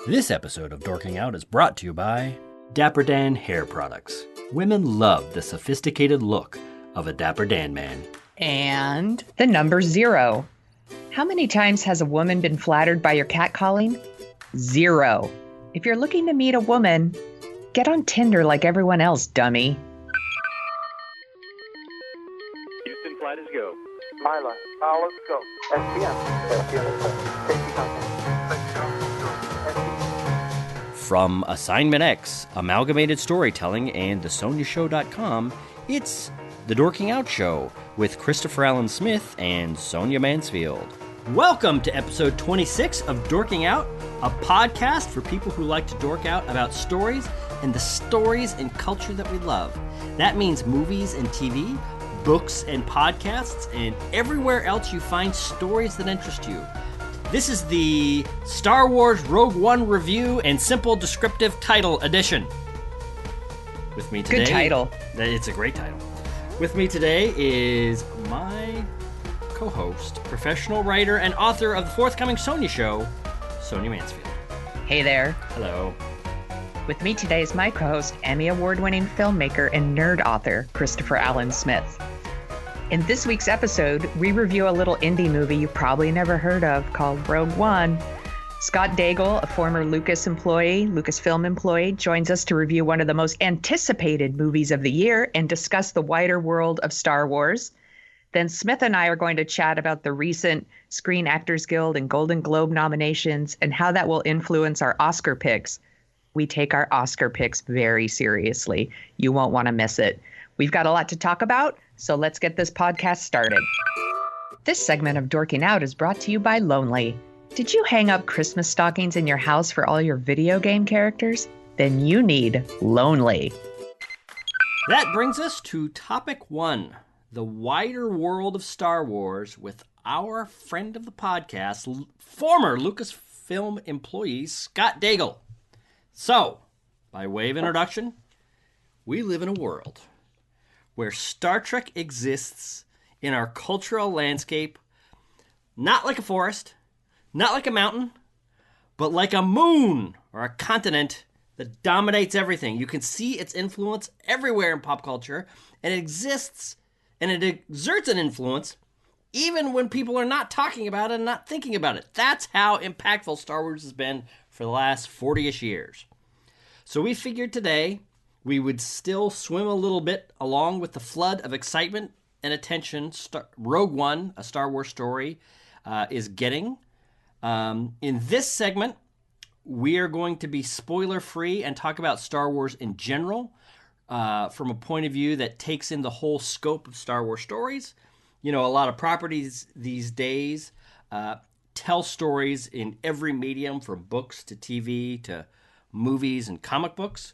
This episode of Dorking Out is brought to you by Dapper Dan Hair Products. Women love the sophisticated look of a Dapper Dan man. And the number 0. How many times has a woman been flattered by your catcalling? 0. If you're looking to meet a woman, get on Tinder like everyone else, dummy. Houston, flight is go. Mila, let's go. SPM. Safety contact. From Assignment X, Amalgamated Storytelling, and thesoniashow.com, it's The Dorking Out Show with Christopher Allen Smith and Sonia Mansfield. Welcome to episode 26 of Dorking Out, a podcast for people who like to dork out about stories and the stories and culture that we love. That means movies and TV, books and podcasts, and everywhere else you find stories that interest you. This is the Star Wars Rogue One review and simple descriptive title edition. With me today... Good title. It's a great title. With me today is my co-host, professional writer, and author of the forthcoming Sonia show, Sonia Mansfield. Hey there. Hello. With me today is my co-host, Emmy Award-winning filmmaker and nerd author, Christopher Allen Smith. In this week's episode, we review a little indie movie you probably never heard of called Rogue One. Scott Daigle, a former Lucasfilm employee, joins us to review one of the most anticipated movies of the year and discuss the wider world of Star Wars. Then Smith and I are going to chat about the recent Screen Actors Guild and Golden Globe nominations and how that will influence our Oscar picks. We take our Oscar picks very seriously. You won't want to miss it. We've got a lot to talk about, so let's get this podcast started. This segment of Dorking Out is brought to you by Lonely. Did you hang up Christmas stockings in your house for all your video game characters? Then you need Lonely. That brings us to topic 1, the wider world of Star Wars, with our friend of the podcast, former Lucasfilm employee, Scott Daigle. So, by way of introduction, we live in a world where Star Trek exists in our cultural landscape, not like a forest, not like a mountain, but like a moon or a continent that dominates everything. You can see its influence everywhere in pop culture, and it exists, and it exerts an influence even when people are not talking about it and not thinking about it. That's how impactful Star Wars has been for the last 40-ish years. So we figured today we would still swim a little bit along with the flood of excitement and attention Rogue One, a Star Wars story, is getting. In this segment, we are going to be spoiler-free and talk about Star Wars in general from a point of view that takes in the whole scope of Star Wars stories. You know, a lot of properties these days tell stories in every medium, from books to TV to movies and comic books.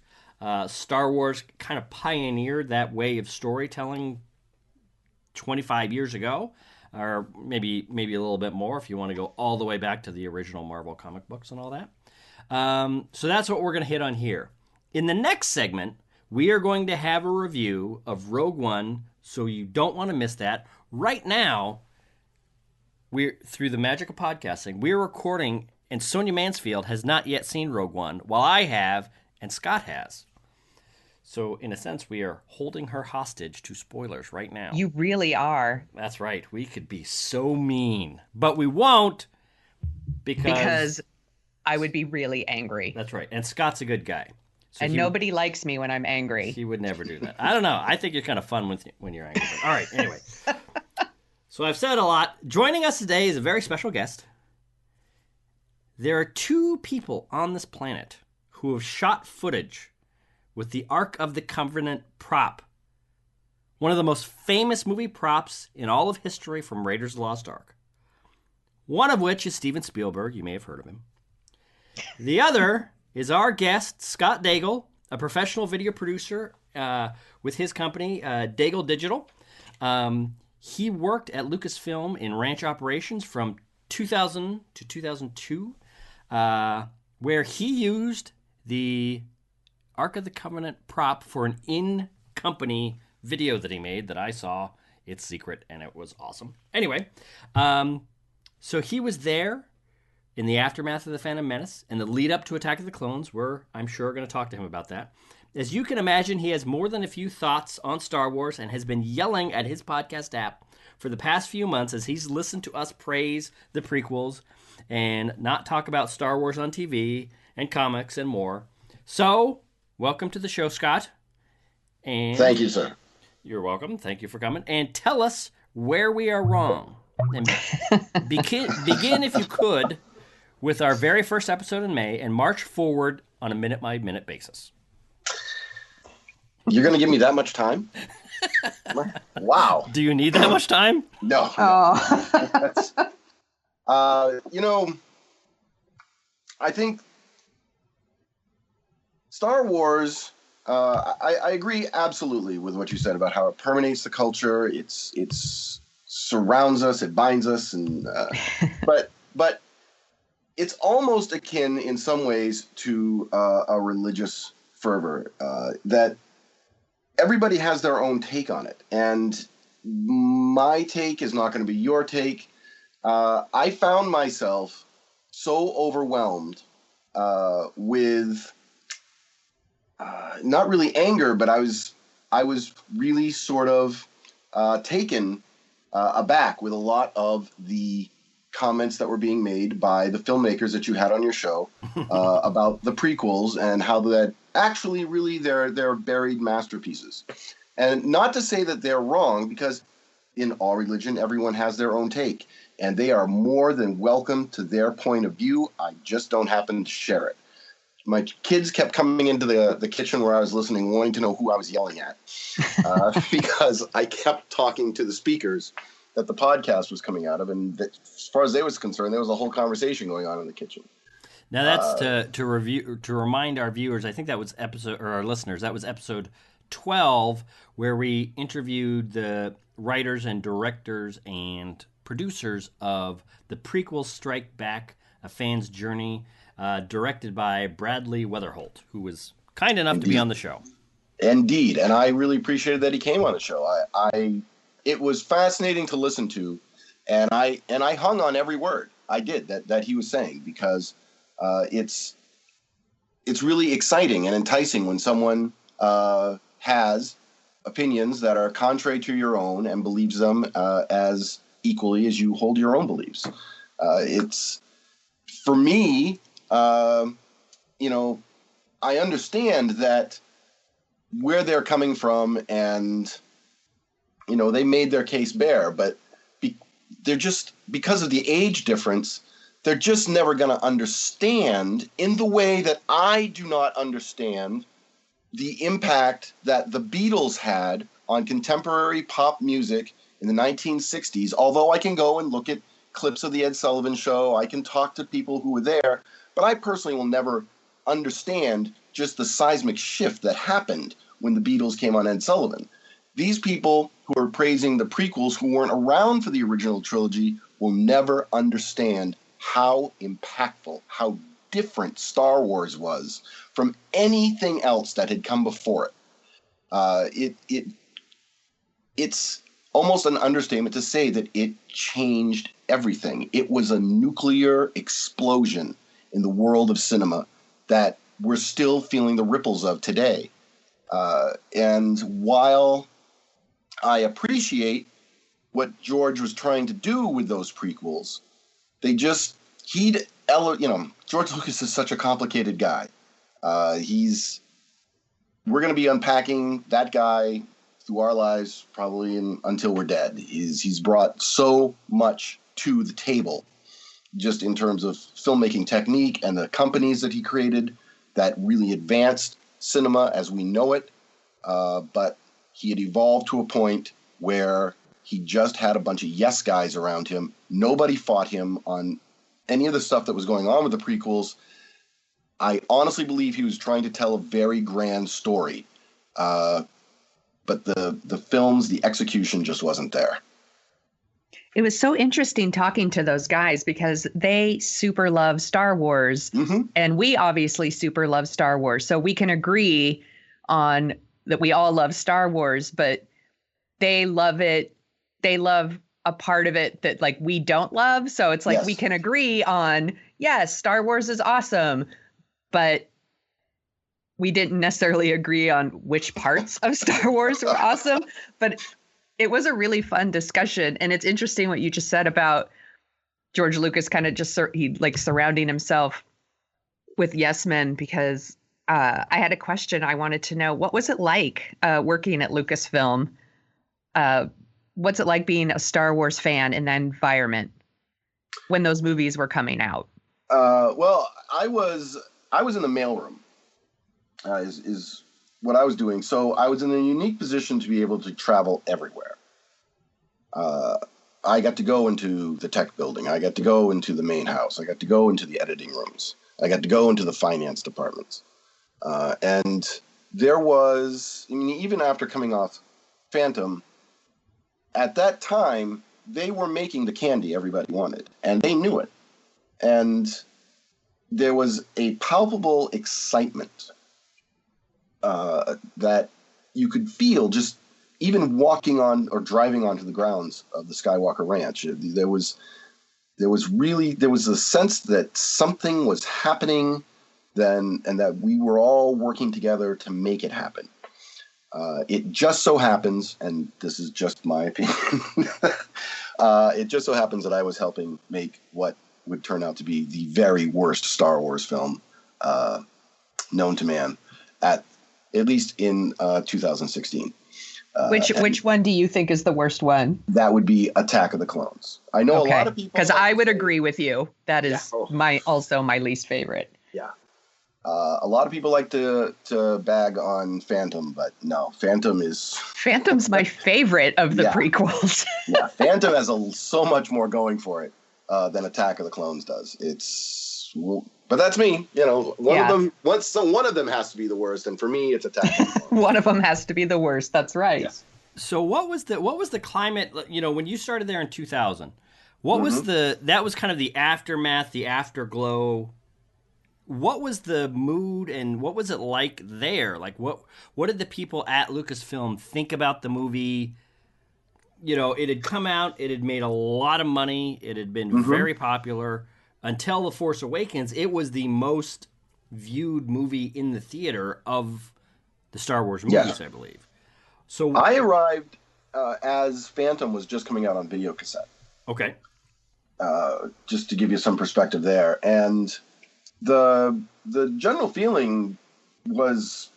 Star Wars kind of pioneered that way of storytelling 25 years ago, or maybe a little bit more if you want to go all the way back to the original Marvel comic books and all that. So that's what we're going to hit on here. In the next segment, we are going to have a review of Rogue One, so you don't want to miss that. Right now, we're through the magic of podcasting, we're recording, and Sonia Mansfield has not yet seen Rogue One, while I have and Scott has. So, in a sense, we are holding her hostage to spoilers right now. You really are. That's right. We could be so mean. But we won't because I would be really angry. That's right. And Scott's a good guy. So and nobody likes me when I'm angry. He would never do that. I don't know. I think you're kind of fun when you're angry. But, all right. Anyway. So I've said a lot. Joining us today is a very special guest. There are 2 people on this planet who have shot footage with the Ark of the Covenant prop. One of the most famous movie props in all of history from Raiders of the Lost Ark. One of which is Steven Spielberg. You may have heard of him. The other is our guest, Scott Daigle, a professional video producer with his company, Daigle Digital. He worked at Lucasfilm in ranch operations from 2000 to 2002, where he used the Ark of the Covenant prop for an in-company video that he made that I saw. It's secret, and it was awesome. Anyway, so he was there in the aftermath of The Phantom Menace and the lead up to Attack of the Clones. We're, I'm sure, going to talk to him about that. As you can imagine, he has more than a few thoughts on Star Wars and has been yelling at his podcast app for the past few months as he's listened to us praise the prequels and not talk about Star Wars on TV and comics and more. So, welcome to the show, Scott. And thank you, sir. You're welcome. Thank you for coming. And tell us where we are wrong. And begin, if you could, with our very first episode in May and march forward on a minute-by-minute basis. You're going to give me that much time? Wow. Do you need that much time? No. I think Star Wars, I agree absolutely with what you said about how it permeates the culture. It's surrounds us, it binds us, and but it's almost akin in some ways to a religious fervor that everybody has their own take on it, and my take is not going to be your take. I found myself so overwhelmed with not really anger, but I was really sort of taken aback with a lot of the comments that were being made by the filmmakers that you had on your show about the prequels and how that actually really they're buried masterpieces. And not to say that they're wrong, because in all religion, everyone has their own take, and they are more than welcome to their point of view. I just don't happen to share it. My kids kept coming into the kitchen where I was listening, wanting to know who I was yelling at, because I kept talking to the speakers that the podcast was coming out of, and that, as far as they was concerned, there was a whole conversation going on in the kitchen. Now that's to remind our viewers. I think that was our listeners. That was episode 12, where we interviewed the writers and directors and producers of the prequel Strike Back: A Fan's Journey, directed by Bradley Weatherholt, who was kind enough to be on the show. Indeed, and I really appreciated that he came on the show. It was fascinating to listen to, and I hung on every word I did that he was saying, because it's really exciting and enticing when someone has opinions that are contrary to your own and believes them as equally as you hold your own beliefs. It's, for me, I understand that where they're coming from, and they made their case bare, but they're just, because of the age difference, they're just never going to understand in the way that I do not understand the impact that the Beatles had on contemporary pop music in the 1960s. Although I can go and look at clips of the Ed Sullivan Show, I can talk to people who were there, but I personally will never understand just the seismic shift that happened when the Beatles came on Ed Sullivan. These people who are praising the prequels, who weren't around for the original trilogy, will never understand how impactful, how different Star Wars was from anything else that had come before it. It's almost an understatement to say that it changed everything. It was a nuclear explosion in the world of cinema that we're still feeling the ripples of today. And while I appreciate what George was trying to do with those prequels, George Lucas is such a complicated guy. We're going to be unpacking that guy through our lives probably until we're dead. He's brought so much to the table, just in terms of filmmaking technique and the companies that he created that really advanced cinema as we know it. But he had evolved to a point where he just had a bunch of yes guys around him. Nobody fought him on any of the stuff that was going on with the prequels. I honestly believe he was trying to tell a very grand story. But the films, the execution just wasn't there. It was so interesting talking to those guys because they super love Star Wars, and we obviously super love Star Wars. So we can agree on that we all love Star Wars, but they love it. They love a part of it that like we don't love. So it's like we can agree on, yes, Star Wars is awesome, but we didn't necessarily agree on which parts of Star Wars were awesome. But it was a really fun discussion. And it's interesting what you just said about George Lucas kind of just surrounding himself with yes men, because I had a question. I wanted to know, what was it like working at Lucasfilm? What's it like being a Star Wars fan in that environment when those movies were coming out? Well, I was in the mailroom. Is what I was doing. So I was in a unique position to be able to travel everywhere. I got to go into the tech building. I got to go into the main house. I got to go into the editing rooms. I got to go into the finance departments. And there was, I mean, even after coming off Phantom, at that time, they were making the candy everybody wanted, and they knew it. And there was a palpable excitement that you could feel just even walking on or driving onto the grounds of the Skywalker Ranch. There was a sense that something was happening then, and that we were all working together to make it happen. It just so happens, and this is just my opinion, it just so happens that I was helping make what would turn out to be the very worst Star Wars film known to man, at least in 2016. Which one do you think is the worst one? That would be Attack of the Clones. I know a lot of people, because I would agree with you. That is also my least favorite. Yeah. A lot of people like to bag on Phantom, but no, Phantom's my favorite of the prequels. Yeah, Phantom has so much more going for it than Attack of the Clones does. But that's me. You know, one of them has to be the worst, and for me, it's Attack of the Clones. One of them has to be the worst. That's right. Yes. So what was the climate? You know, when you started there in 2000, what was that was kind of the aftermath, the afterglow. What was the mood and what was it like there? Like what did the people at Lucasfilm think about the movie? You know, it had come out, it had made a lot of money, it had been very popular. Until The Force Awakens, it was the most viewed movie in the theater of the Star Wars movies, I believe. So I arrived as Phantom was just coming out on video cassette. Okay. Just to give you some perspective there. And the general feeling was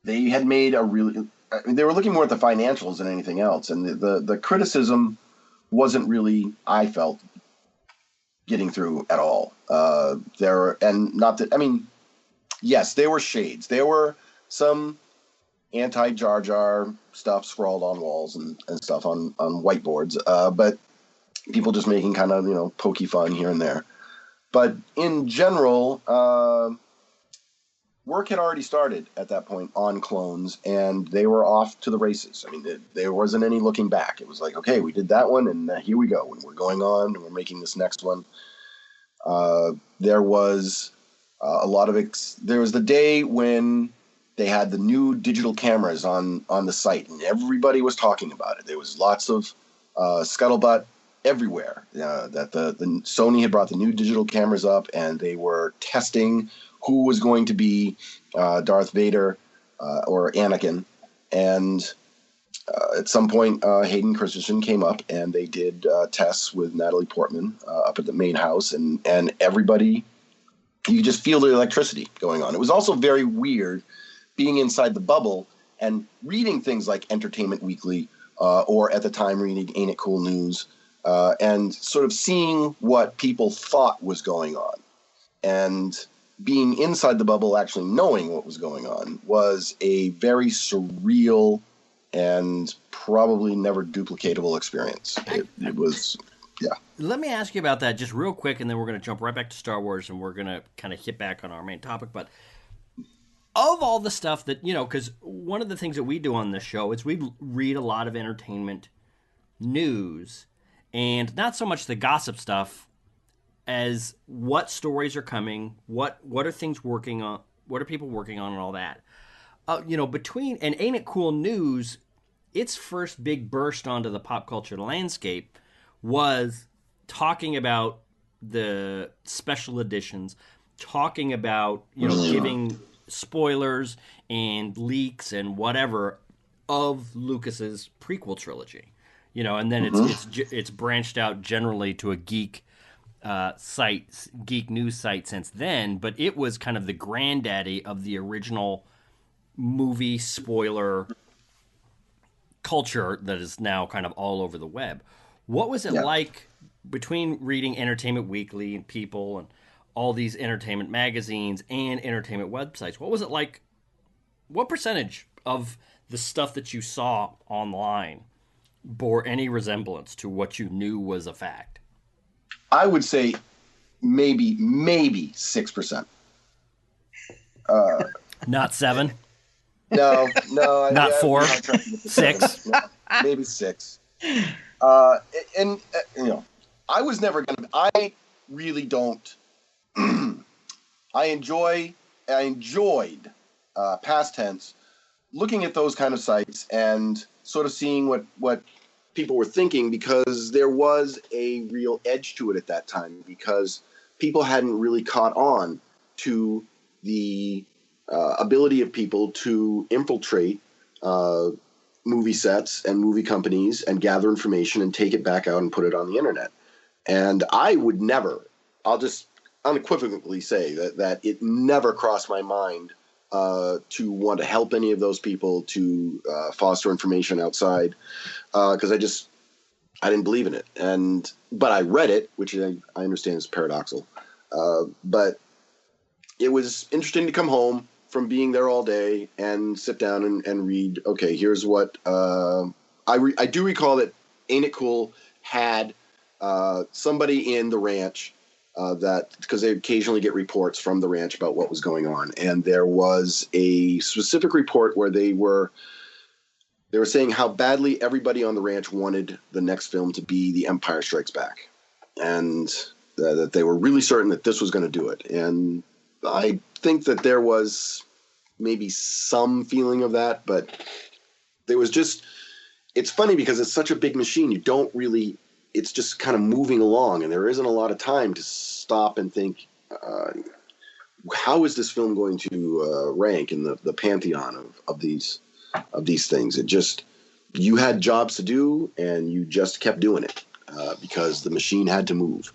they had made they were looking more at the financials than anything else. And the criticism wasn't really, I felt, getting through at all. Yes, there were shades. There were some anti-Jar Jar stuff scrawled on walls and stuff on whiteboards, but people just making kind of, pokey fun here and there. But in general, work had already started at that point on Clones, and they were off to the races. I mean, there wasn't any looking back. It was like, okay, we did that one, and here we go. And we're going on, and we're making this next one. There was there was the day when they had the new digital cameras on the site, and everybody was talking about it. There was lots of scuttlebutt everywhere that the Sony had brought the new digital cameras up, and they were testing who was going to be Darth Vader or Anakin. And at some point, Hayden Christensen came up, and they did tests with Natalie Portman up at the main house, and everybody, you could just feel the electricity going on. It was also very weird being inside the bubble and reading things like Entertainment Weekly or at the time reading Ain't It Cool News, and sort of seeing what people thought was going on. And being inside the bubble, actually knowing what was going on, was a very surreal and probably never duplicatable experience. It was, yeah. Let me ask you about that just real quick, and then we're going to jump right back to Star Wars, and we're going to kind of hit back on our main topic. But of all the stuff that, because one of the things that we do on this show is we read a lot of entertainment news, and not so much the gossip stuff as what stories are coming, what are things working on, what are people working on, and all that. Between, and Ain't It Cool News, its first big burst onto the pop culture landscape was talking about the special editions, talking about, you know, giving spoilers and leaks and whatever of Lucas's prequel trilogy, you know, and then it's branched out generally to a geek news site since then, but it was kind of the granddaddy of the original movie spoiler culture that is now kind of all over the web. What was it like between reading Entertainment Weekly and People and all these entertainment magazines and entertainment websites? What was it like? What percentage of the stuff that you saw online bore any resemblance to what you knew was a fact? I would say maybe 6%. Not 7? No. Not 4? 6? No, maybe 6. And you know, I was never gonna. I really don't. I enjoyed past tense, looking at those kind of sites and sort of seeing what people were thinking, because there was a real edge to it at that time, because people hadn't really caught on to the ability of people to infiltrate movie sets and movie companies and gather information and take it back out and put it on the internet. And I would never, I'll just unequivocally say that it never crossed my mind to want to help any of those people to foster information outside, because I didn't believe in it. But I read it, which I understand is paradoxical. But it was interesting to come home from being there all day and sit down and read, okay, here's what I do recall that Ain't It Cool had somebody in the ranch that, because they occasionally get reports from the ranch about what was going on. And there was a specific report where they were saying how badly everybody on the ranch wanted the next film to be The Empire Strikes Back. And that they were really certain that this was going to do it. And I think that there was maybe some feeling of that, but there was just, it's funny because it's such a big machine. You don't really, it's just kind of moving along, and there isn't a lot of time to stop and think, how is this film going to rank in the pantheon of these things? It just, you had jobs to do and you just kept doing it because the machine had to move.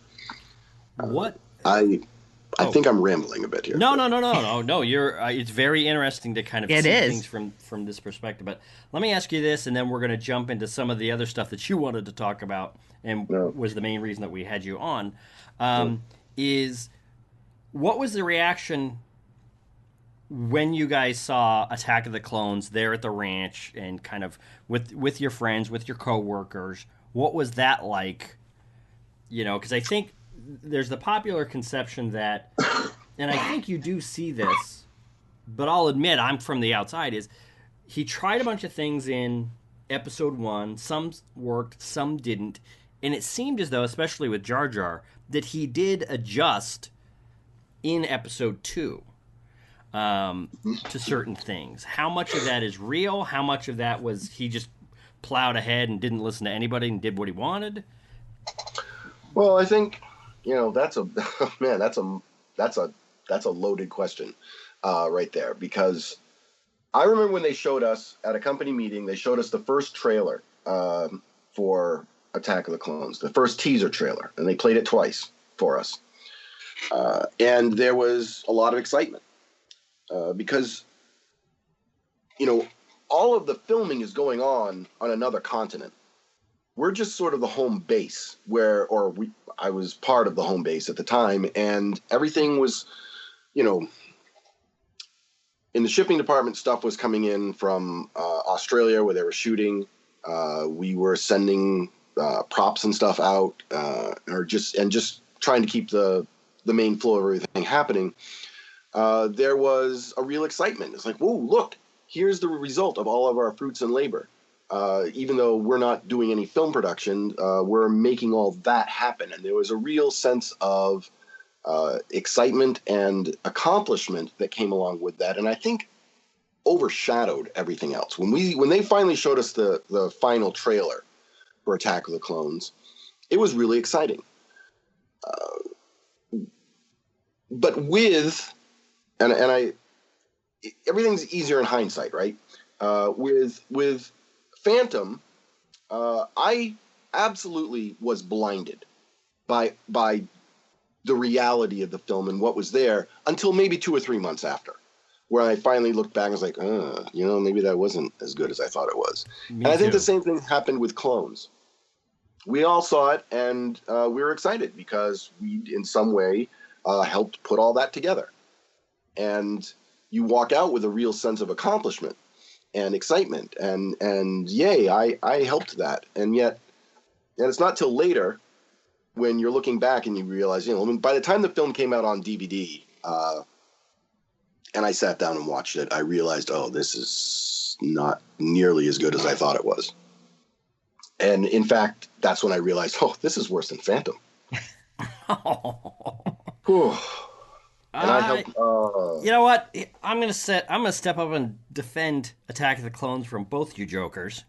I think I'm rambling a bit here. No. You're. It's very interesting to kind of see things from this perspective. But let me ask you this, and then we're going to jump into some of the other stuff that you wanted to talk about, and was the main reason that we had you on. Is what was the reaction when you guys saw Attack of the Clones there at the ranch, and kind of with your friends, with your coworkers? What was that like? You know, because I think there's the popular conception that, and I think you do see this, but I'll admit I'm from the outside, is he tried a bunch of things in episode 1. Some worked, some didn't. And it seemed as though, especially with Jar Jar, that he did adjust in episode 2 to certain things. How much of that is real? How much of that was he just plowed ahead and didn't listen to anybody and did what he wanted? Well, I think, you know, that's a loaded question right there, because I remember when they showed us at a company meeting, they showed us the first trailer for Attack of the Clones, the first teaser trailer, and they played it twice for us. And there was a lot of excitement because, you know, all of the filming is going on another continent. We're just sort of the home base I was part of the home base at the time, and everything was, you know, in the shipping department, stuff was coming in from Australia where they were shooting. We were sending props and stuff out, or just trying to keep the main flow of everything happening. There was a real excitement. It's like, whoa, look, here's the result of all of our fruits and labor. Even though we're not doing any film production, we're making all that happen. And there was a real sense of excitement and accomplishment that came along with that. And I think overshadowed everything else. When they finally showed us the final trailer for Attack of the Clones, it was really exciting. but with, and I, everything's easier in hindsight, right? With Phantom, I absolutely was blinded by the reality of the film and what was there until maybe 2 or 3 months after, where I finally looked back and was like, maybe that wasn't as good as I thought it was. Me and I think too. the same thing happened with Clones. We all saw it, and we were excited because we, in some way, helped put all that together. And you walk out with a real sense of accomplishment and excitement, and yay, I helped that. And it's not till later when you're looking back and you realize, by the time the film came out on DVD, and I sat down and watched it, I realized, this is not nearly as good as I thought it was. And in fact, that's when I realized, this is worse than Phantom. Whew. And I helped. You know what? I'm gonna step up and defend Attack of the Clones from both you jokers.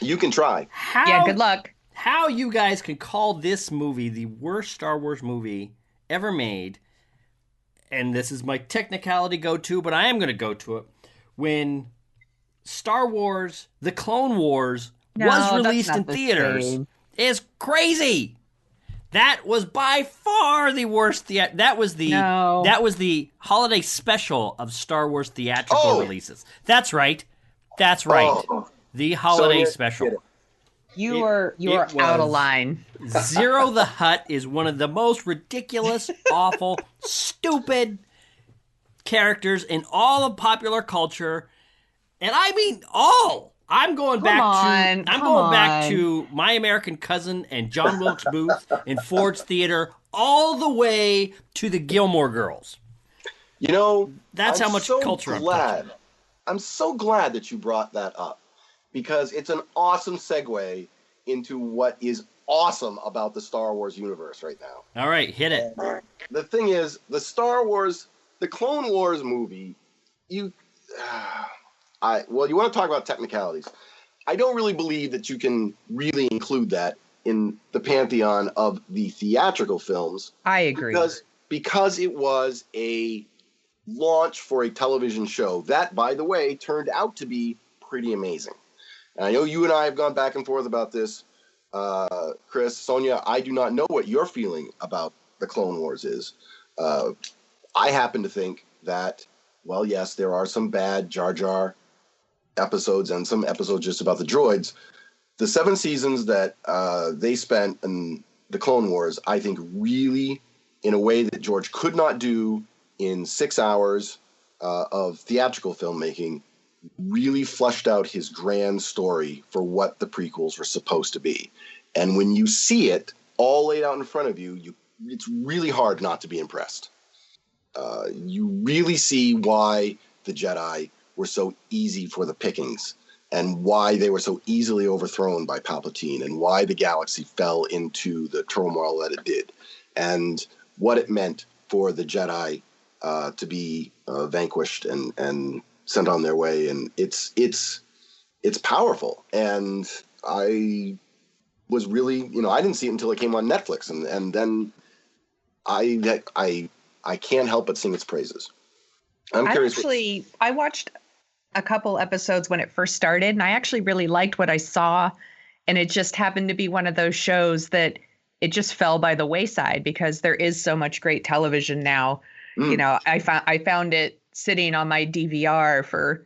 You can try. Yeah, good luck. How you guys can call this movie the worst Star Wars movie ever made, and this is my technicality go-to, but I am going to go to it, when Star Wars, The Clone Wars, was released in theaters, is crazy. That was by far the worst. That was the holiday special of Star Wars theatrical releases. That's right. The holiday special. You are out of line. Zero the Hutt is one of the most ridiculous, awful, stupid characters in all of popular culture, and I mean all. I'm going back to My American Cousin and John Wilkes Booth in Ford's Theater, all the way to the Gilmore Girls. That's how much culture I'm so glad that you brought that up, because it's an awesome segue into what is awesome about the Star Wars universe right now. All right, hit it. The thing is, the Clone Wars movie, you want to talk about technicalities. I don't really believe that you can really include that in the pantheon of the theatrical films. I agree. Because it was a launch for a television show that, by the way, turned out to be pretty amazing. And I know you and I have gone back and forth about this. Chris, Sonia, I do not know what your feeling about the Clone Wars is. I happen to think that, well, yes, there are some bad Jar Jar episodes and some episodes just about the droids. The 7 seasons that they spent in the Clone Wars, I think really, in a way that George could not do in 6 hours of theatrical filmmaking, really fleshed out his grand story for what the prequels were supposed to be. And when you see it all laid out in front of you, it's really hard not to be impressed. You really see why the Jedi were so easy for the pickings, and why they were so easily overthrown by Palpatine, and why the galaxy fell into the turmoil that it did, and what it meant for the Jedi to be vanquished and sent on their way. And it's powerful. And I was really, I didn't see it until it came on Netflix, and then I can't help but sing its praises. I'm curious. I watched a couple episodes when it first started, and I actually really liked what I saw. And it just happened to be one of those shows that it just fell by the wayside, because there is so much great television now. I found it sitting on my DVR for,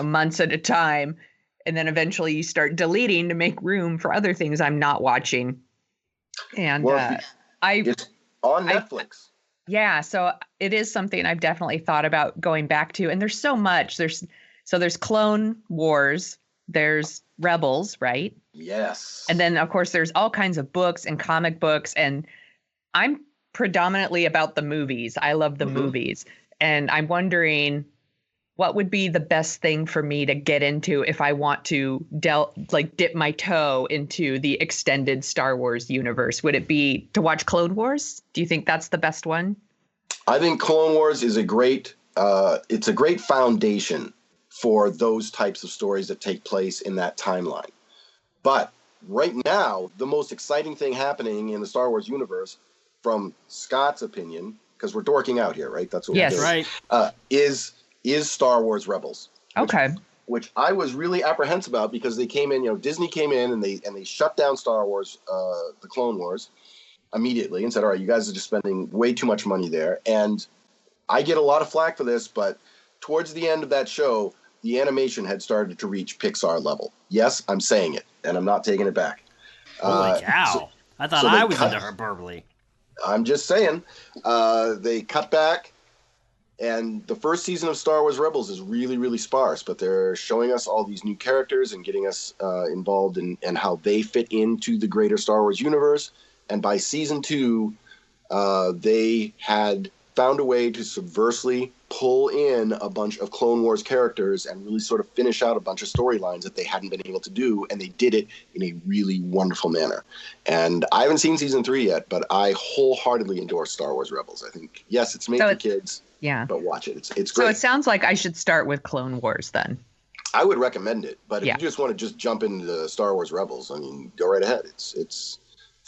months at a time. And then eventually you start deleting to make room for other things I'm not watching. And it's on Netflix. Yeah, so it is something I've definitely thought about going back to. And there's so much. There's Clone Wars, there's Rebels, right? Yes. And then, of course, there's all kinds of books and comic books. And I'm predominantly about the movies. I love the movies. And I'm wondering, what would be the best thing for me to get into if I want to dip my toe into the extended Star Wars universe? Would it be to watch Clone Wars? Do you think that's the best one? I think Clone Wars is it's a great foundation for those types of stories that take place in that timeline. But right now, the most exciting thing happening in the Star Wars universe, from Scott's opinion, because we're dorking out here, right? That's what Yes. we're doing. Right. Is Star Wars Rebels. Okay. Which I was really apprehensive about because they came in, Disney came in and they shut down Star Wars, the Clone Wars, immediately and said, all right, you guys are just spending way too much money there. And I get a lot of flack for this, but towards the end of that show, the animation had started to reach Pixar level. Yes, I'm saying it, and I'm not taking it back. Holy cow. I thought I was into hyperbole. I'm just saying. They cut back. And the first season of Star Wars Rebels is really, really sparse, but they're showing us all these new characters and getting us involved in how they fit into the greater Star Wars universe. And by season 2, they had found a way to subversively pull in a bunch of Clone Wars characters and really sort of finish out a bunch of storylines that they hadn't been able to do, and they did it in a really wonderful manner. And I haven't seen season 3 yet, but I wholeheartedly endorse Star Wars Rebels. I think, yes, it's made for kids. Yeah. But watch it. It's great. So it sounds like I should start with Clone Wars then. I would recommend it. But if you just want to just jump into the Star Wars Rebels, I mean, go right ahead.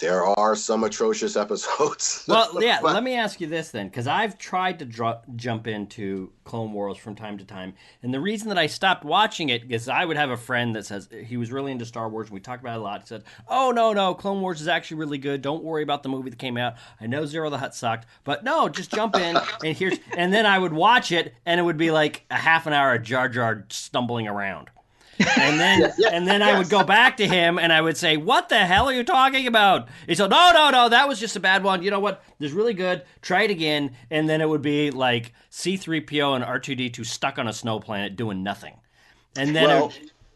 There are some atrocious episodes. Well, yeah, let me ask you this then, because I've tried to jump into Clone Wars from time to time, and the reason that I stopped watching it is I would have a friend that says he was really into Star Wars, and we talked about it a lot. He said, oh, no, Clone Wars is actually really good. Don't worry about the movie that came out. I know Zero the Hutt sucked, but no, just jump in, and then I would watch it, and it would be like a half an hour of Jar Jar stumbling around. And then I would go back to him and I would say, what the hell are you talking about? He said, no, that was just a bad one. You know what? This is really good. Try it again. And then it would be like C-3PO and R2-D2 stuck on a snow planet doing nothing. And then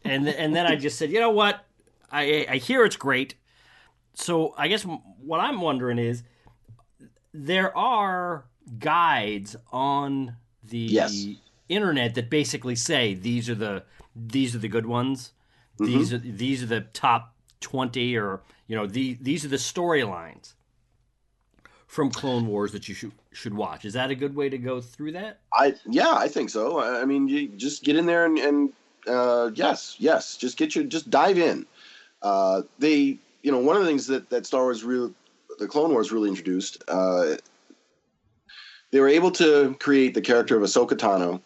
and then I just said, you know what? I hear it's great. So I guess what I'm wondering is there are guides on the internet that basically say these are the good ones. Mm-hmm. These are the top 20, or these are the storylines from Clone Wars that you should watch. Is that a good way to go through that? I think so. I mean, you just get in there and yes, just dive in. One of the things that Star Wars the Clone Wars really introduced, they were able to create the character of Ahsoka Tano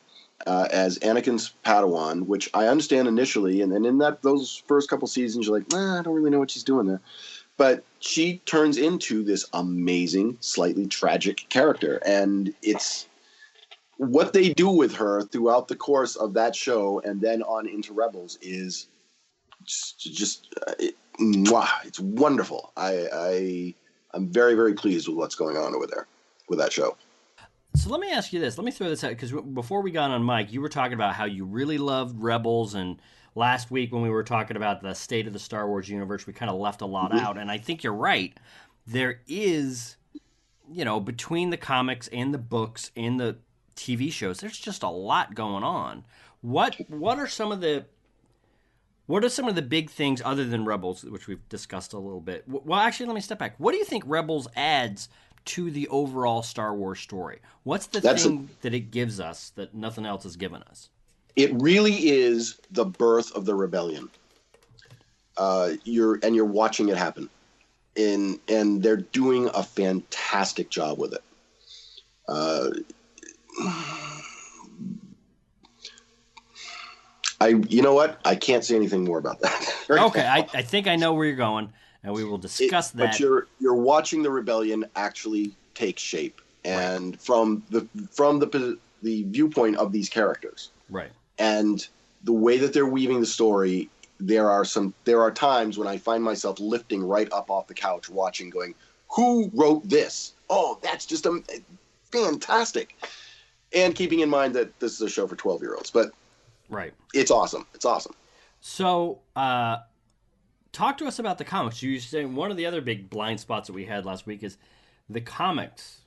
as Anakin's Padawan, which I understand initially, and then in those first couple seasons, you're like, I don't really know what she's doing there. But she turns into this amazing, slightly tragic character, and it's what they do with her throughout the course of that show and then on into Rebels is it's wonderful. I'm very, very pleased with what's going on over there with that show. So let me ask you this. Let me throw this out, because before we got on mic, you were talking about how you really loved Rebels, and last week when we were talking about the state of the Star Wars universe, we kind of left a lot out, and I think you're right. There is, between the comics and the books and the TV shows, there's just a lot going on. What are some of the big things other than Rebels, which we've discussed a little bit? Well, actually, let me step back. What do you think Rebels adds to the overall Star Wars story? What's the thing that it gives us that nothing else has given us? It really is the birth of the rebellion. You're watching it happen, and they're doing a fantastic job with it. You know what? I can't say anything more about that. Okay, I think I know where you're going, and we will discuss that. But you're watching the rebellion actually take shape, and from the viewpoint of these characters, right? And the way that they're weaving the story, there are times when I find myself lifting right up off the couch, watching, going, "Who wrote this? Oh, that's just fantastic!" And keeping in mind that this is a show for 12-year-olds, but right, it's awesome. It's awesome. So, talk to us about the comics. You were saying one of the other big blind spots that we had last week is the comics.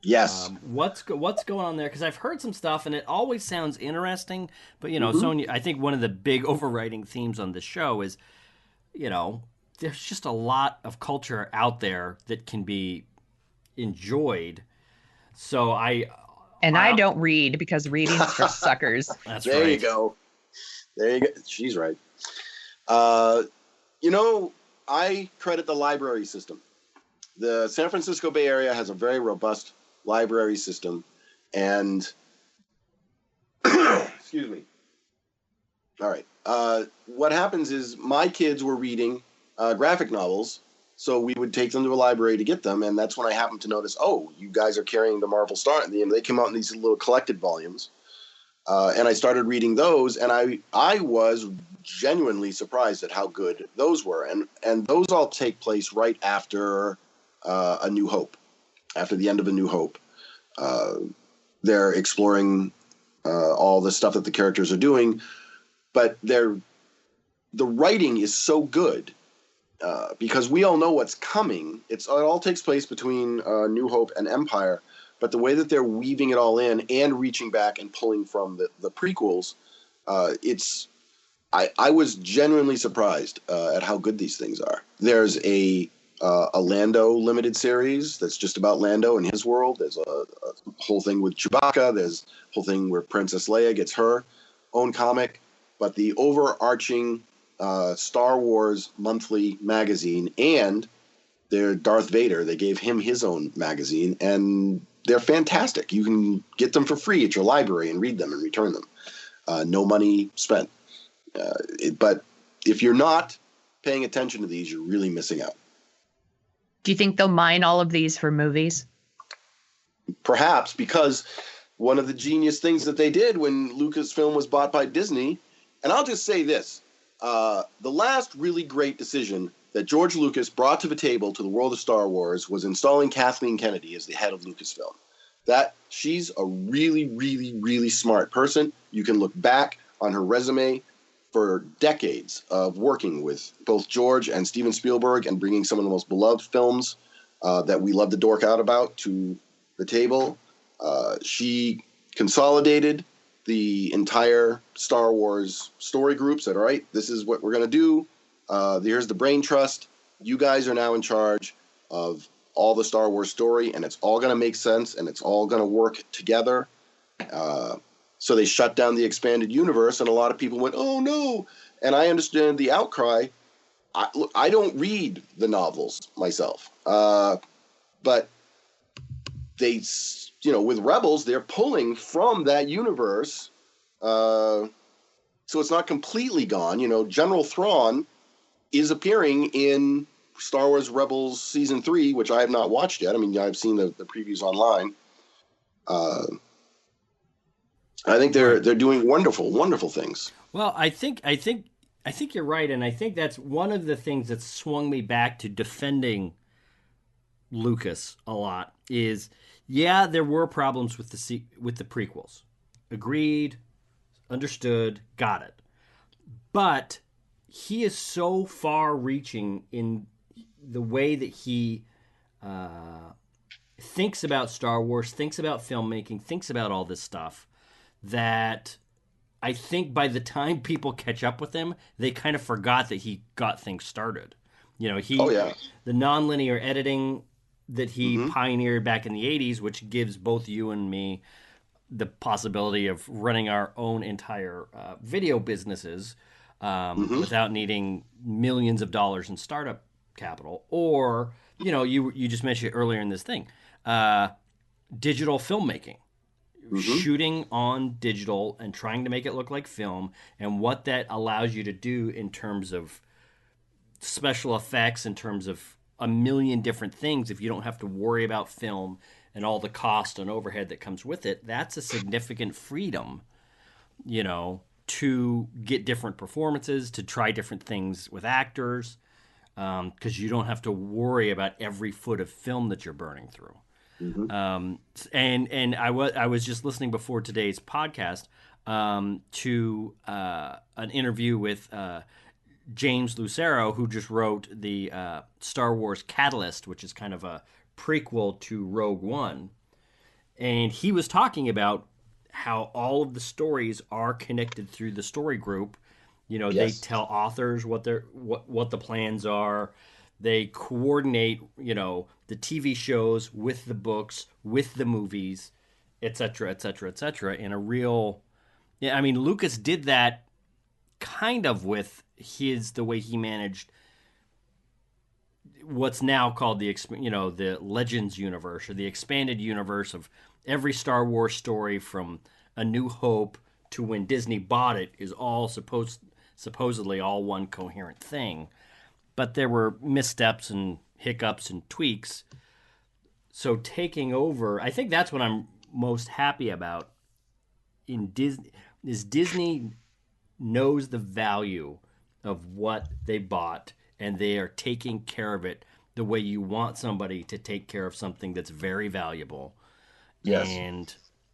Yes. What's going on there? Because I've heard some stuff, and it always sounds interesting. But, Sonia, I think one of the big overriding themes on this show is, there's just a lot of culture out there that can be enjoyed. So I don't read, because reading's for suckers. That's there right. You go. There you go. She's right. I credit the library system. The San Francisco Bay Area has a very robust library system. And excuse me. All right. What happens is my kids were reading graphic novels, so we would take them to a library to get them, and that's when I happened to notice, oh, you guys are carrying the Marvel Star. They came out in these little collected volumes, and I started reading those, and I was genuinely surprised at how good those were, and those all take place right after A New Hope, after the end of A New Hope. They're exploring all the stuff that the characters are doing, but the writing is so good because we all know what's coming. It all takes place between New Hope and Empire, but the way that they're weaving it all in and reaching back and pulling from the prequels, I was genuinely surprised at how good these things are. There's a Lando limited series that's just about Lando and his world. There's a whole thing with Chewbacca. There's a whole thing where Princess Leia gets her own comic. But the overarching Star Wars monthly magazine and their Darth Vader, they gave him his own magazine, and they're fantastic. You can get them for free at your library and read them and return them. No money spent. But if you're not paying attention to these, you're really missing out. Do you think they'll mine all of these for movies? Perhaps, because one of the genius things that they did when Lucasfilm was bought by Disney, and I'll just say this, the last really great decision that George Lucas brought to the table to the world of Star Wars was installing Kathleen Kennedy as the head of Lucasfilm. She's a really, really, really smart person. You can look back on her resume for decades of working with both George and Steven Spielberg and bringing some of the most beloved films that we love to dork out about to the table. She consolidated the entire Star Wars story group, said, all right, this is what we're going to do. Here's the brain trust. You guys are now in charge of all the Star Wars story, and it's all going to make sense, and it's all going to work together. So they shut down the expanded universe, and a lot of people went, oh, no. And I understand the outcry. I don't read the novels myself. But they, with Rebels, they're pulling from that universe. So it's not completely gone. General Thrawn is appearing in Star Wars Rebels Season 3, which I have not watched yet. I mean, I've seen the previews online. I think they're doing wonderful, wonderful things. Well, I think you're right, and I think that's one of the things that swung me back to defending Lucas a lot. Is there were problems with the prequels. Agreed, understood, got it. But he is so far-reaching in the way that he thinks about Star Wars, thinks about filmmaking, thinks about all this stuff, that I think by the time people catch up with him, they kind of forgot that he got things started. The nonlinear editing that he pioneered back in the 80s, which gives both you and me the possibility of running our own entire video businesses without needing millions of dollars in startup capital. Or, you just mentioned it earlier in this thing, digital filmmaking. Shooting on digital and trying to make it look like film, and what that allows you to do in terms of special effects, in terms of a million different things, if you don't have to worry about film and all the cost and overhead that comes with it. That's a significant freedom, to get different performances, to try different things with actors, because you don't have to worry about every foot of film that you're burning through. And I was just listening before today's podcast to an interview with James Lucero, who just wrote the Star Wars Catalyst, which is kind of a prequel to Rogue One. And he was talking about how all of the stories are connected through the story group. They tell authors what the plans are. They coordinate, the TV shows with the books, with the movies, et cetera, et cetera, et cetera, in a real... Yeah, I mean, Lucas did that kind of with the way he managed what's now called the Legends universe, or the expanded universe of every Star Wars story from A New Hope to when Disney bought it is all supposedly all one coherent thing. But there were missteps and hiccups and tweaks. So taking over, I think that's what I'm most happy about in Disney, is Disney knows the value of what they bought, and they are taking care of it the way you want somebody to take care of something that's very valuable. Yes. And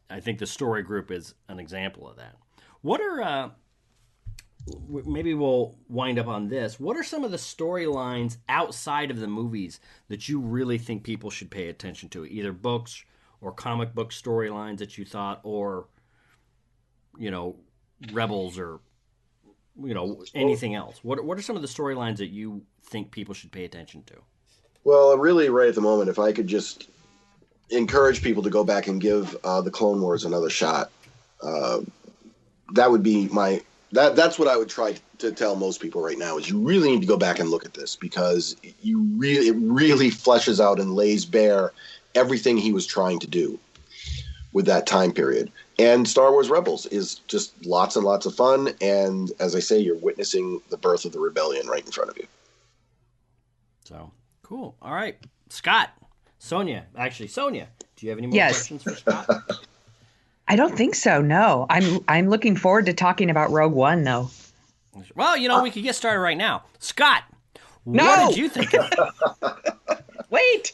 I think the story group is an example of that. What are, maybe we'll wind up on this. What are some of the storylines outside of the movies that you really think people should pay attention to? Either books or comic book storylines that you thought, or, Rebels, or, anything else? What are some of the storylines that you think people should pay attention to? Well, really, right at the moment, if I could just encourage people to go back and give the Clone Wars another shot, that would be that's what I would try to tell most people right now, is you really need to go back and look at this, because it really fleshes out and lays bare everything he was trying to do with that time period. And Star Wars Rebels is just lots and lots of fun. And as I say, you're witnessing the birth of the rebellion right in front of you. So, cool. All right. Scott, Sonia, do you have any more Yes. questions for Scott? I don't think so. No, I'm looking forward to talking about Rogue One, though. Well, we could get started right now. Scott, No! what did you think? Wait.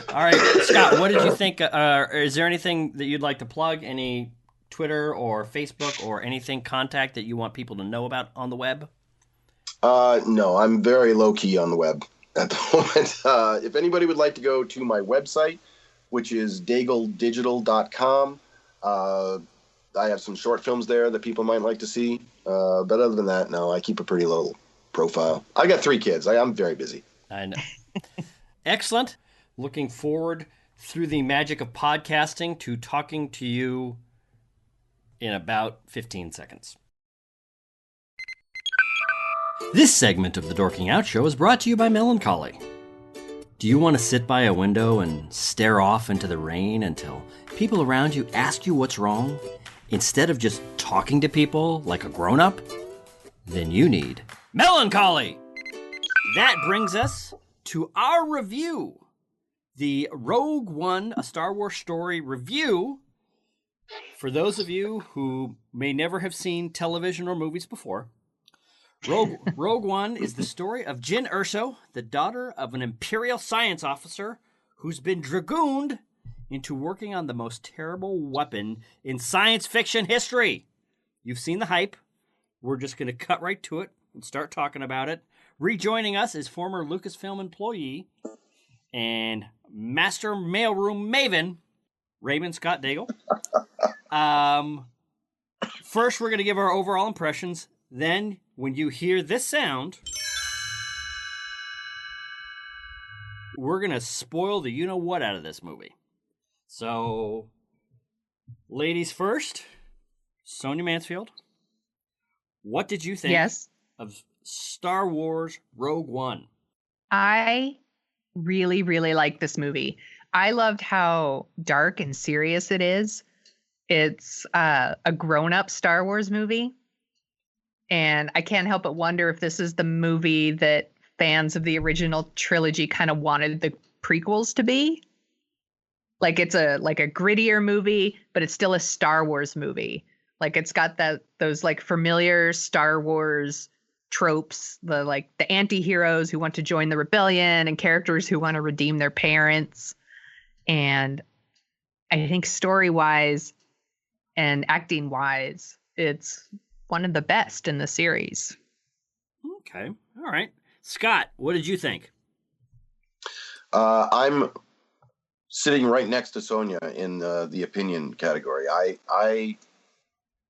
All right, Scott, what did you think? Is there anything that you'd like to plug? Any Twitter or Facebook or anything contact that you want people to know about on the web? No, I'm very low key on the web at the moment. If anybody would like to go to my website, which is daigleDigital.com, I have some short films there that people might like to see. But other than that, no, I keep a pretty low profile. I got 3 kids. I'm very busy. I know. Excellent. Looking forward, through the magic of podcasting, to talking to you in about 15 seconds. This segment of the Dorking Out Show is brought to you by Melancholy. Do you want to sit by a window and stare off into the rain until people around you ask you what's wrong, instead of just talking to people like a grown-up? Then you need Melancholy! That brings us to our review. The Rogue One, A Star Wars Story review. For those of you who may never have seen television or movies before, Rogue One is the story of Jyn Erso, the daughter of an Imperial science officer who's been dragooned into working on the most terrible weapon in science fiction history. You've seen the hype. We're just going to cut right to it and start talking about it. Rejoining us is former Lucasfilm employee and master mailroom maven, Raymond Scott Daigle. First, we're going to give our overall impressions. Then, when you hear this sound, we're going to spoil the you-know-what out of this movie. So, ladies first, Sonia Mansfield, what did you think of Star Wars Rogue One? I really, really like this movie. I loved how dark and serious it is. It's a grown-up Star Wars movie. And I can't help but wonder if this is the movie that fans of the original trilogy kind of wanted the prequels to be. Like it's a grittier movie, but it's still a Star Wars movie. Like it's got those like familiar Star Wars tropes, the anti-heroes who want to join the rebellion and characters who want to redeem their parents. And I think story-wise and acting-wise, it's one of the best in the series. Okay. All right. Scott, what did you think? I'm sitting right next to Sonia in the opinion category. I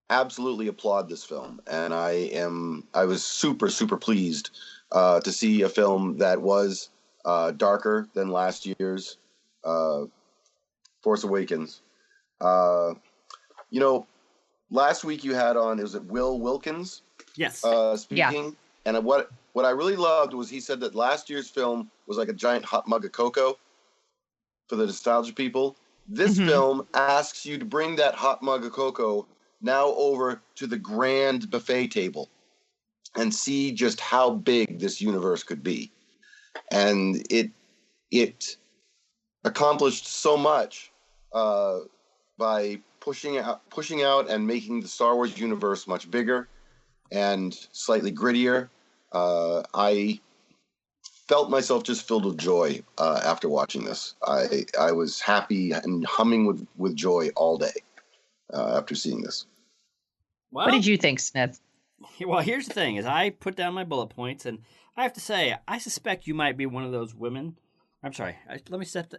absolutely applaud this film, and I was super, super pleased to see a film that was darker than last year's Force Awakens. Last week you had on, is it Will Wilkins? Yes. Speaking. Yeah. And what I really loved was he said that last year's film was like a giant hot mug of cocoa for the nostalgia people. This film asks you to bring that hot mug of cocoa now over to the grand buffet table and see just how big this universe could be. And it accomplished so much by pushing out and making the Star Wars universe much bigger and slightly grittier. I felt myself just filled with joy after watching this. I was happy and humming with joy all day after seeing this. Well, What did you think, Smith? Well, here's the thing: is I put down my bullet points, and I have to say, I suspect you might be one of those women. I'm sorry. Let me set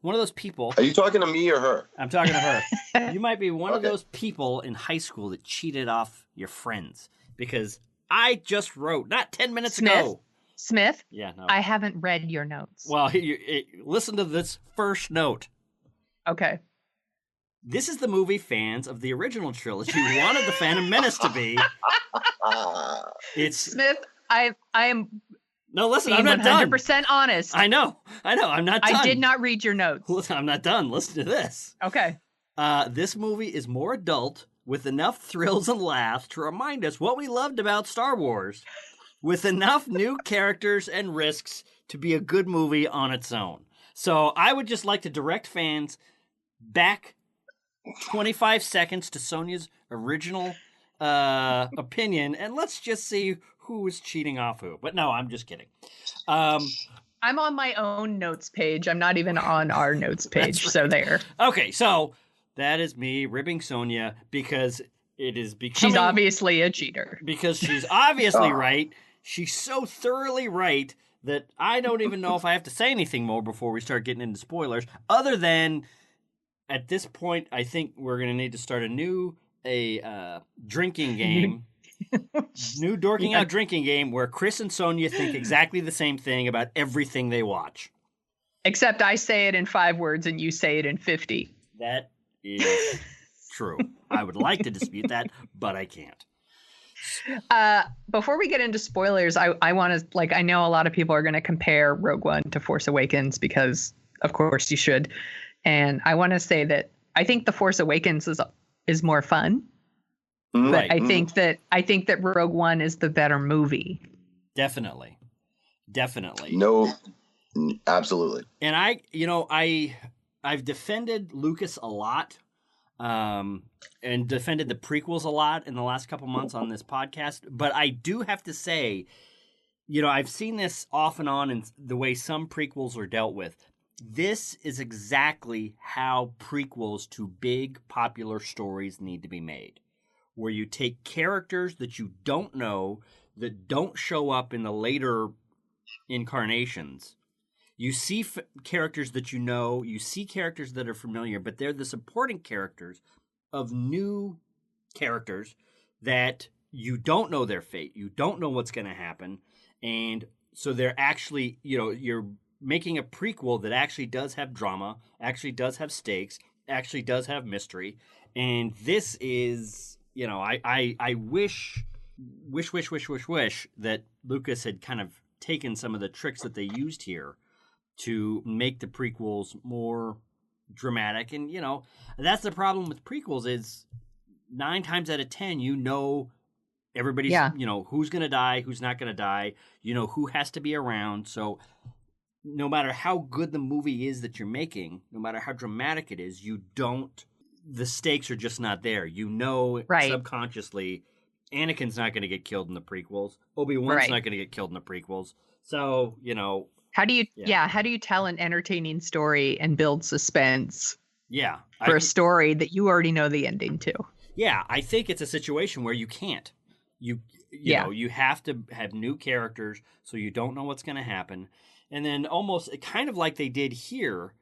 one of those people. Are you talking to me or her? I'm talking to her. You might be one of Okay. those people in high school that cheated off your friends, because I just wrote not 10 minutes ago. Smith, Yeah, no. I haven't read your notes. Well, listen to this first note. Okay. This is the movie fans of the original trilogy wanted the Phantom Menace to be. It's Smith, I am no. Listen, being I'm not done. 100% honest. I know. I'm not done. I did not read your notes. Listen, I'm not done. Listen to this. Okay. This movie is more adult, with enough thrills and laughs to remind us what we loved about Star Wars, with enough new characters and risks to be a good movie on its own. So I would just like to direct fans back 25 seconds to Sonia's original opinion, and let's just see who was cheating off who. But no, I'm just kidding. I'm on my own notes page. I'm not even on our notes page. Right. So there. Okay, so that is me ribbing Sonia because it is becoming... She's obviously a cheater. Because she's obviously right. She's so thoroughly right that I don't even know if I have to say anything more before we start getting into spoilers, other than at this point, I think we're going to need to start a new drinking game. New Dorking Out drinking game where Chris and Sonia think exactly the same thing about everything they watch. Except I say it in 5 words and you say it in 50. That is true. I would like to dispute that, but I can't. Before we get into spoilers, I want to, I know a lot of people are going to compare Rogue One to Force Awakens because, of course, you should. And I want to say that I think The Force Awakens is more fun. Right. But I think that Rogue One is the better movie. Definitely. No, absolutely. And I've defended Lucas a lot, and defended the prequels a lot in the last couple months on this podcast. But I do have to say, I've seen this off and on in the way some prequels are dealt with. This is exactly how prequels to big popular stories need to be made, where you take characters that you don't know, that don't show up in the later incarnations. You see characters that you know, you see characters that are familiar, but they're the supporting characters of new characters that you don't know their fate. You don't know what's going to happen. And so they're actually, you're making a prequel that actually does have drama, actually does have stakes, actually does have mystery. And this is, I wish that Lucas had kind of taken some of the tricks that they used here to make the prequels more dramatic. And, that's the problem with prequels is 9 times out of 10, everybody's, who's going to die, who's not going to die, who has to be around. So no matter how good the movie is that you're making, no matter how dramatic it is, the stakes are just not there. Right. Subconsciously, Anakin's not going to get killed in the prequels. Obi-Wan's not going to get killed in the prequels. So, how do you tell an entertaining story and build suspense for a story that you already know the ending to? Yeah, I think it's a situation where you can't. You have to have new characters so you don't know what's going to happen. And then almost kind of like they did here,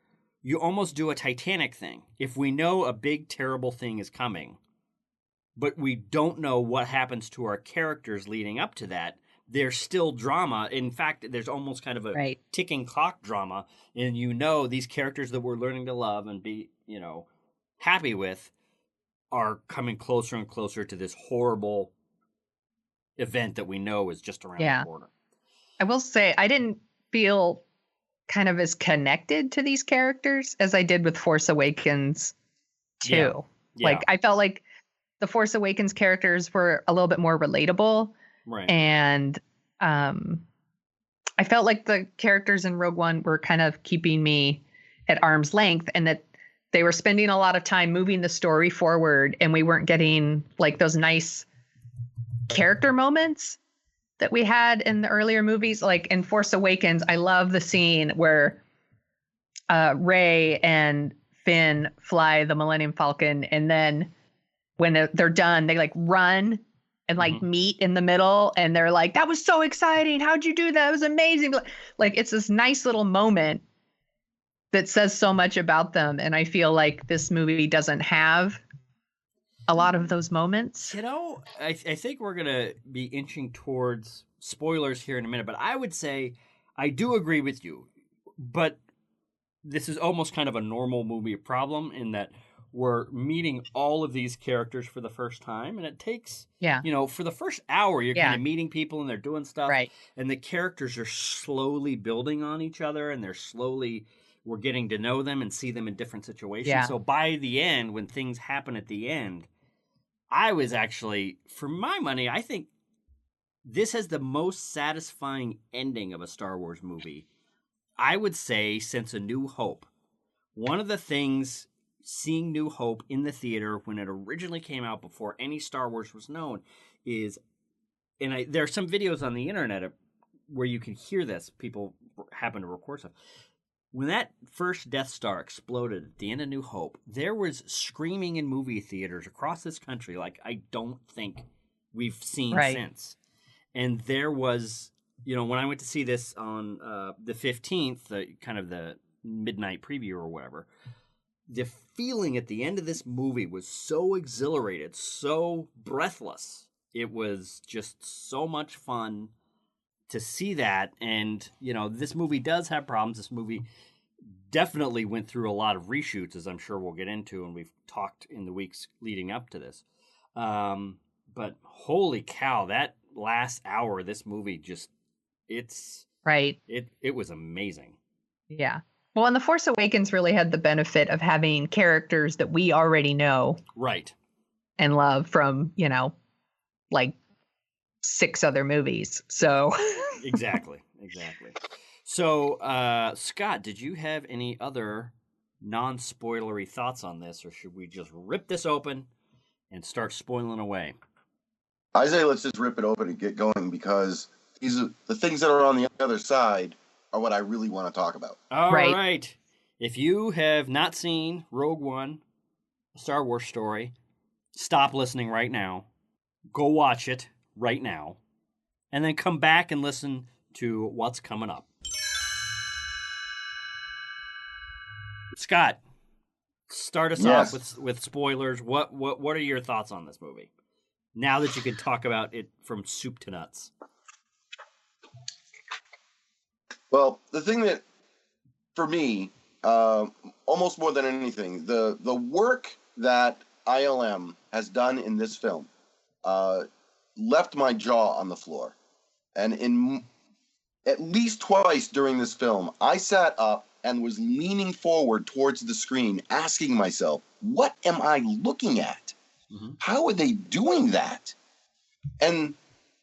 you almost do a Titanic thing. If we know a big, terrible thing is coming, but we don't know what happens to our characters leading up to that, there's still drama. In fact, there's almost kind of a ticking clock drama. And these characters that we're learning to love and be, happy with are coming closer and closer to this horrible event that we know is just around Yeah. the corner. I will say I didn't feel kind of as connected to these characters as I did with Force Awakens too. Yeah. Like I felt like the Force Awakens characters were a little bit more relatable, Right. and I felt like the characters in Rogue One were kind of keeping me at arm's length, and that they were spending a lot of time moving the story forward, and we weren't getting like those nice character moments that we had in the earlier movies. Like in Force Awakens, I love the scene where Rey and Finn fly the Millennium Falcon, and then when they're done, they like run and like meet in the middle, and they're like, "That was so exciting! How'd you do that? It was amazing!" Like it's this nice little moment that says so much about them, and I feel like this movie doesn't have a lot of those moments. You know, I think we're gonna be inching towards spoilers here in a minute, but I would say I do agree with you, but this is almost kind of a normal movie problem in that we're meeting all of these characters for the first time, and it takes, you know, for the first hour, you're kind of meeting people and they're doing stuff, right? And the characters are slowly building on each other, and we're getting to know them and see them in different situations. Yeah. So by the end, when things happen at the end, I was actually, for my money, I think this has the most satisfying ending of a Star Wars movie, I would say, since A New Hope. One of the things, seeing New Hope in the theater when it originally came out before any Star Wars was known, is, and there are some videos on the internet where you can hear this. People happen to record stuff. When that first Death Star exploded at the end of New Hope, there was screaming in movie theaters across this country like I don't think we've seen since. And there was, you know, when I went to see this on the 15th, kind of the midnight preview or whatever, the feeling at the end of this movie was so exhilarated, so breathless. It was just so much fun to see that. And, you know, this movie does have problems. This movie definitely went through a lot of reshoots, as I'm sure we'll get into, and we've talked in the weeks leading up to this. But holy cow, that last hour of this movie just, it was amazing. Yeah. Well, and The Force Awakens really had the benefit of having characters that we already know. Right. And love from, you know, like 6 other movies. So Exactly. So, Scott, did you have any other non-spoilery thoughts on this, or should we just rip this open and start spoiling away? I say let's just rip it open and get going, because the things that are on the other side are what I really want to talk about. All right. If you have not seen Rogue One, a Star Wars story, stop listening right now. Go watch it right now. And then come back and listen to what's coming up. Scott, start us off with spoilers. What are your thoughts on this movie? Now that you can talk about it from soup to nuts. Well, the thing that, for me, almost more than anything, the work that ILM has done in this film left my jaw on the floor. And at least twice during this film, I sat up and was leaning forward towards the screen, asking myself, what am I looking at? Mm-hmm. How are they doing that? And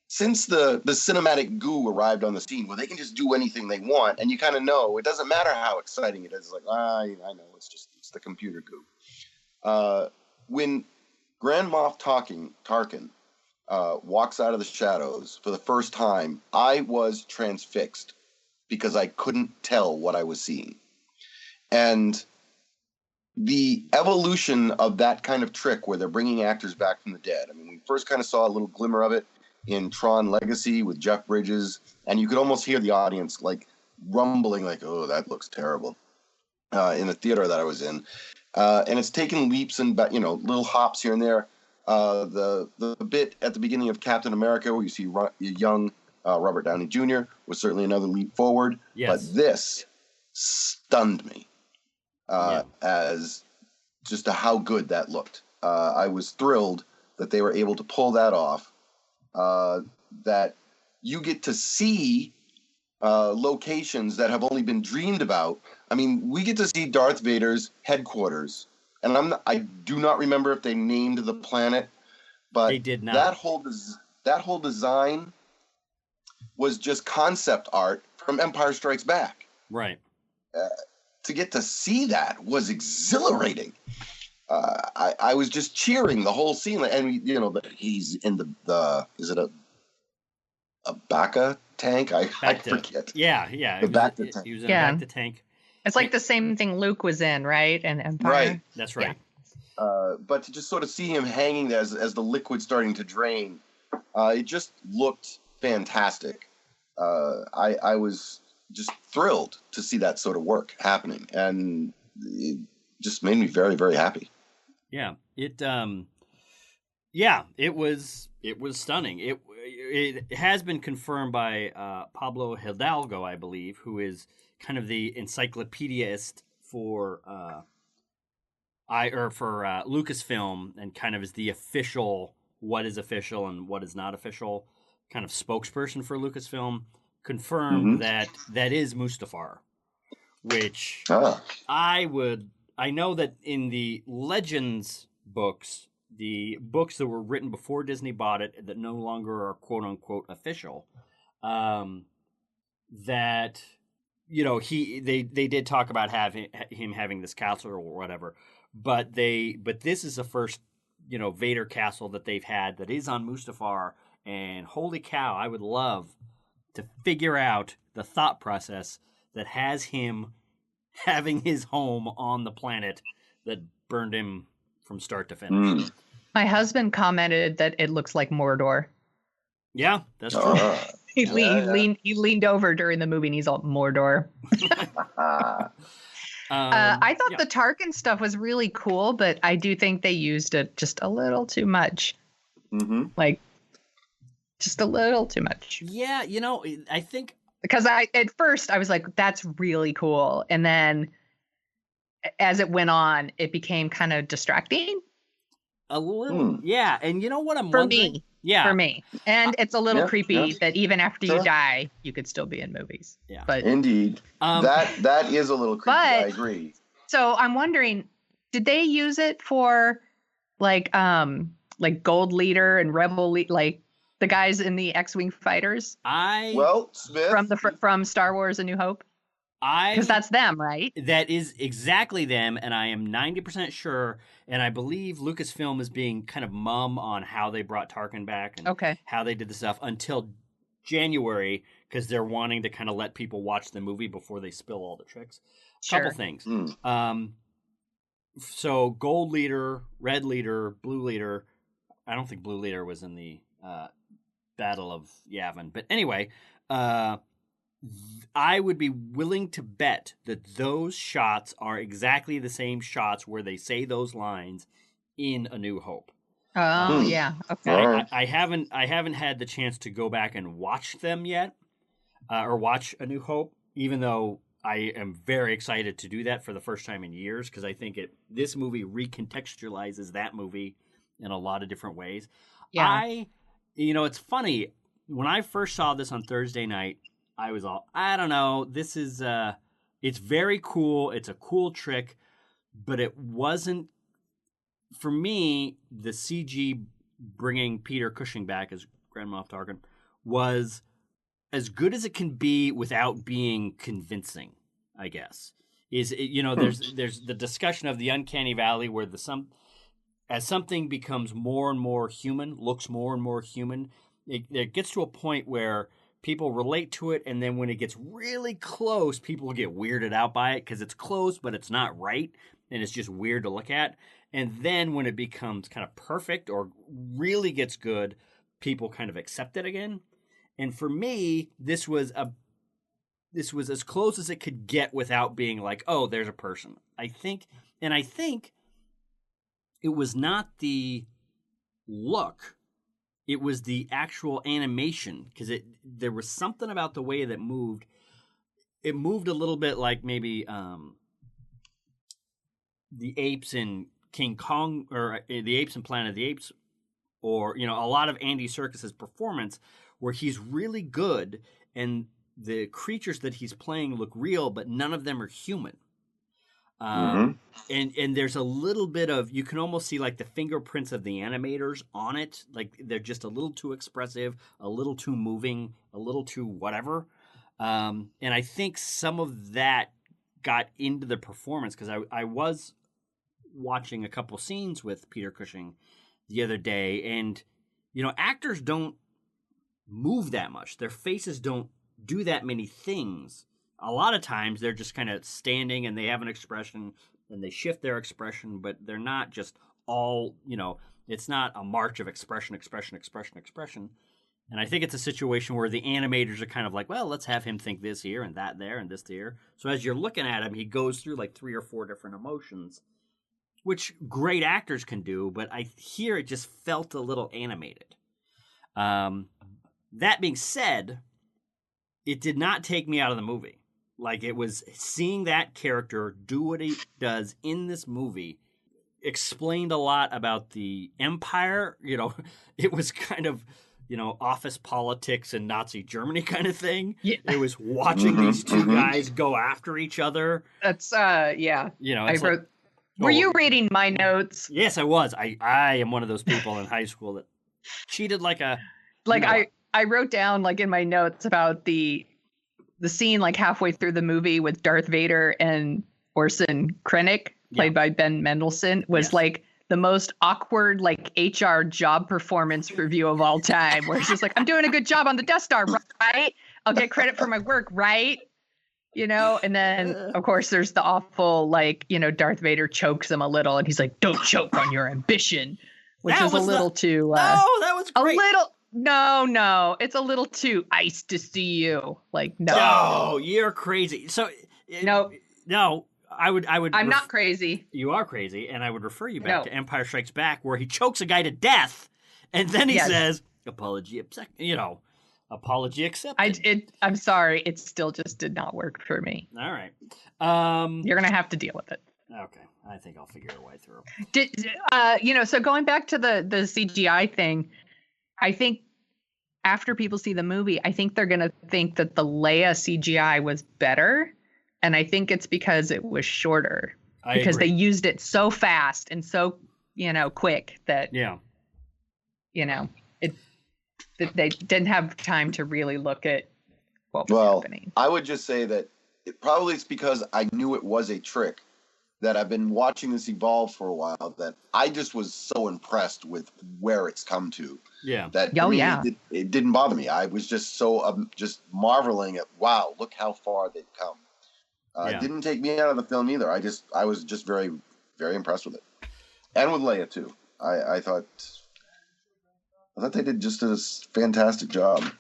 since the cinematic goo arrived on the scene, where they can just do anything they want, and you kind of know, it doesn't matter how exciting it is. It's like, I know, it's the computer goo. When Grand Moff Tarkin walks out of the shadows for the first time, I was transfixed because I couldn't tell what I was seeing. And the evolution of that kind of trick where they're bringing actors back from the dead. I mean, we first kind of saw a little glimmer of it in Tron Legacy with Jeff Bridges, and you could almost hear the audience like rumbling like, oh, that looks terrible, in the theater that I was in. And it's taken leaps and, little hops here and there. The bit at the beginning of Captain America where you see young Robert Downey Jr. was certainly another leap forward. Yes. But this stunned me as just to how good that looked. I was thrilled that they were able to pull that off that you get to see locations that have only been dreamed about. I mean, we get to see Darth Vader's headquarters, and I do not remember if they named the planet, but They did not. that whole design was just concept art from Empire Strikes Back. Right. To get to see that was exhilarating. I was just cheering the whole scene, and he's in the is it a Bacta tank? I forget. Yeah. The Bacta tank. He was in a Bacta tank. It's like the same thing Luke was in, right? And Empire. Right. That's right. Yeah. But to just sort of see him hanging there as the liquid starting to drain, it just looked fantastic. I was just thrilled to see that sort of work happening, and it just made me very, very happy. Yeah, it was stunning. It has been confirmed by Pablo Hidalgo, I believe, who is kind of the encyclopedist for Lucasfilm, and kind of is the official, what is official and what is not official, kind of spokesperson for Lucasfilm. Confirmed that is Mustafar, which I know that in the Legends books, the books that were written before Disney bought it, that no longer are quote unquote official, that they did talk about him having this castle or whatever, but this is the first Vader castle that they've had that is on Mustafar, and holy cow, I would love to figure out the thought process that has him having his home on the planet that burned him from start to finish. My husband commented that it looks like Mordor. Yeah, that's true. He leaned over during the movie and he's all Mordor. I thought the Tarkin stuff was really cool, but I do think they used it just a little too much. Like, just a little too much. Yeah, I think because at first I was like, that's really cool. And then as it went on, it became kind of distracting. A little. Yeah. And you know what I'm for wondering? Me. Yeah. For me. And it's a little creepy that even after you die, you could still be in movies. Yeah. But indeed. That is a little creepy. I agree. So I'm wondering, did they use it for like Gold Leader and Rebel like the guys in the X-Wing fighters? Smith from Star Wars: A New Hope. Because that's them, right? That is exactly them, and I am 90% sure. And I believe Lucasfilm is being kind of mum on how they brought Tarkin back and how they did the stuff until January, because they're wanting to kind of let people watch the movie before they spill all the tricks. Couple things. So Gold Leader, Red Leader, Blue Leader. I don't think Blue Leader was in the Battle of Yavin. But anyway, I would be willing to bet that those shots are exactly the same shots where they say those lines in A New Hope. Oh, yeah. Okay. I haven't had the chance to go back and watch them yet, or watch A New Hope, even though I am very excited to do that for the first time in years, because I think this movie recontextualizes that movie in a lot of different ways. Yeah. It's funny. When I first saw this on Thursday night, I was all, I don't know, this is, it's very cool. It's a cool trick, but it wasn't, for me, the CG bringing Peter Cushing back as Grand Moff Tarkin was as good as it can be without being convincing, I guess. There's the discussion of the uncanny valley where as something becomes more and more human, looks more and more human, it gets to a point where people relate to it, and then when it gets really close, people get weirded out by it because it's close, but it's not right, and it's just weird to look at. And then when it becomes kind of perfect or really gets good, people kind of accept it again. And for me, this was as close as it could get without being like, oh, there's a person. I think it was not the look. It was the actual animation, because there was something about the way that moved. It moved a little bit like maybe the apes in King Kong, or the apes in Planet of the Apes or, a lot of Andy Serkis's performance where he's really good and the creatures that he's playing look real, but none of them are human. And there's a little bit of, you can almost see like the fingerprints of the animators on it. Like they're just a little too expressive, a little too moving, a little too whatever. And I think some of that got into the performance because I was watching a couple scenes with Peter Cushing the other day, and actors don't move that much. Their faces don't do that many things. A lot of times they're just kind of standing and they have an expression and they shift their expression, but they're not just all, it's not a march of expression. And I think it's a situation where the animators are kind of like, well, let's have him think this here and that there and this there. So as you're looking at him, he goes through like 3 or 4 different emotions, which great actors can do, but here it just felt a little animated. That being said, it did not take me out of the movie. Like, it was seeing that character do what he does in this movie explained a lot about the Empire. It was kind of, office politics and Nazi Germany kind of thing. Yeah. It was watching these two guys go after each other. That's, yeah. I wrote... Were you reading my notes? Yes, I was. I am one of those people in high school that cheated like a... I wrote down, like, in my notes about the scene, like, halfway through the movie with Darth Vader and Orson Krennic, played by Ben Mendelsohn, was, like, the most awkward, like, HR job performance review of all time, where it's just like, I'm doing a good job on the Death Star, right? I'll get credit for my work, right? And then, of course, there's the awful, like, Darth Vader chokes him a little, and he's like, don't choke on your ambition, which is a little too... that was great. A little... No, it's a little too iced to see you. Like, no. Oh, you're crazy. So, no, I would. I'm not crazy. You are crazy, and I would refer you back to Empire Strikes Back, where he chokes a guy to death, and then he says, apology accepted. I'm sorry. It still just did not work for me. All right. You're going to have to deal with it. Okay. I think I'll figure a way through. So going back to the CGI thing, I think after people see the movie, I think they're going to think that the Leia CGI was better. And I think it's because it was shorter. Because they used it so fast and so, quick that, that they didn't have time to really look at what was happening. I would just say that it's because I knew it was a trick, that I've been watching this evolve for a while, that I just was so impressed with where it's come to. Yeah. That it didn't bother me. I was just so just marveling at, wow, look how far they've come. It didn't take me out of the film either. I was just very, very impressed with it. And with Leia too. I thought they did just a fantastic job.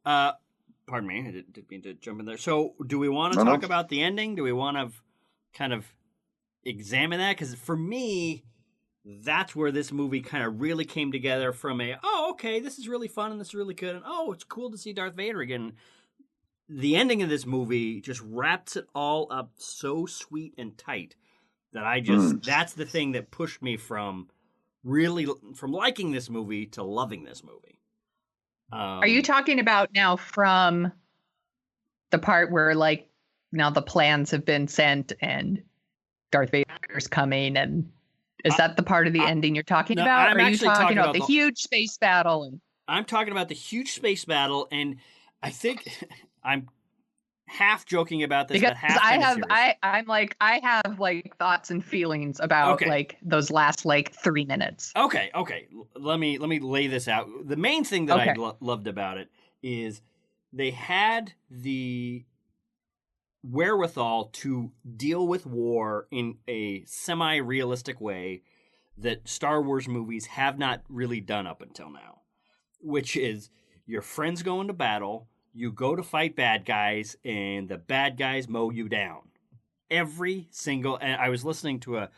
Pardon me, I didn't mean to jump in there. So do we want to talk about the ending? Do we want to kind of examine that? Because for me, that's where this movie kind of really came together from this is really fun and this is really good. And it's cool to see Darth Vader again. The ending of this movie just wraps it all up so sweet and tight that that's the thing that pushed me from liking this movie to loving this movie. Are you talking about now from the part where, like, now the plans have been sent and Darth Vader's coming, and is that the part of the ending you're talking about? Or are you talking about the huge space battle? I'm talking about the huge space battle, and I think I'm half joking about this, because but half I have thoughts and feelings about like those last 3 minutes. Okay. Let me lay this out. The main thing that I loved about it is they had the wherewithal to deal with war in a semi-realistic way that Star Wars movies have not really done up until now, which is your friends go into battle, you go to fight bad guys, and the bad guys mow you down. Every single... And I was listening to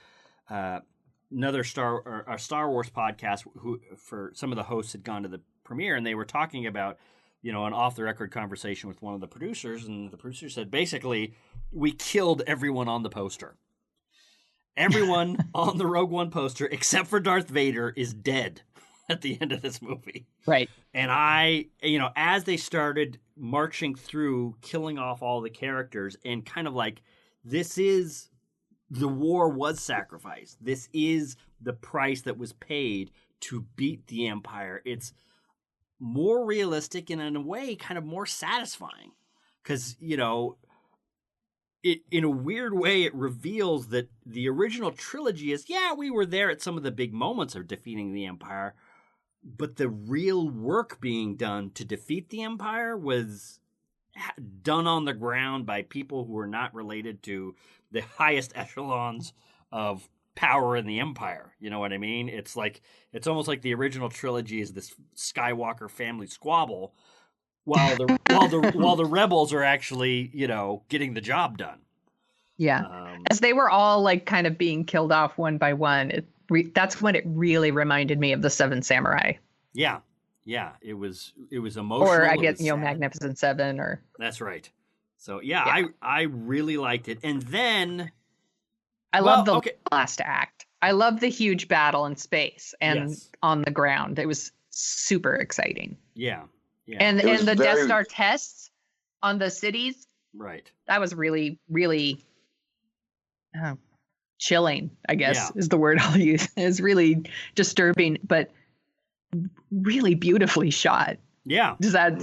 another Star Wars podcast who, for some of the hosts had gone to the premiere, and they were talking about, an off-the-record conversation with one of the producers, and the producer said, basically, we killed everyone on the poster. Everyone on the Rogue One poster, except for Darth Vader, is dead at the end of this movie. Right. And as they started marching through, killing off all the characters, and kind of like, the war was sacrificed. This is the price that was paid to beat the Empire. It's more realistic and in a way kind of more satisfying. Because, in a weird way, it reveals that the original trilogy is, we were there at some of the big moments of defeating the Empire, but the real work being done to defeat the Empire was done on the ground by people who were not related to the highest echelons of power in the Empire. You know what I mean? It's almost like the original trilogy is this Skywalker family squabble, while the rebels are actually, getting the job done. Yeah. As they were all like kind of being killed off one by one, that's when it really reminded me of the Seven Samurai. Yeah. Yeah. It was emotional. Or I guess, Magnificent Seven or. That's right. So I really liked it. And then I love the last act. I love the huge battle in space and on the ground. It was super exciting. Yeah. Yeah. And the Death Star tests on the cities. Right. That was really, really chilling, I guess, is the word I'll use. It was really disturbing, but really beautifully shot. Yeah. Does that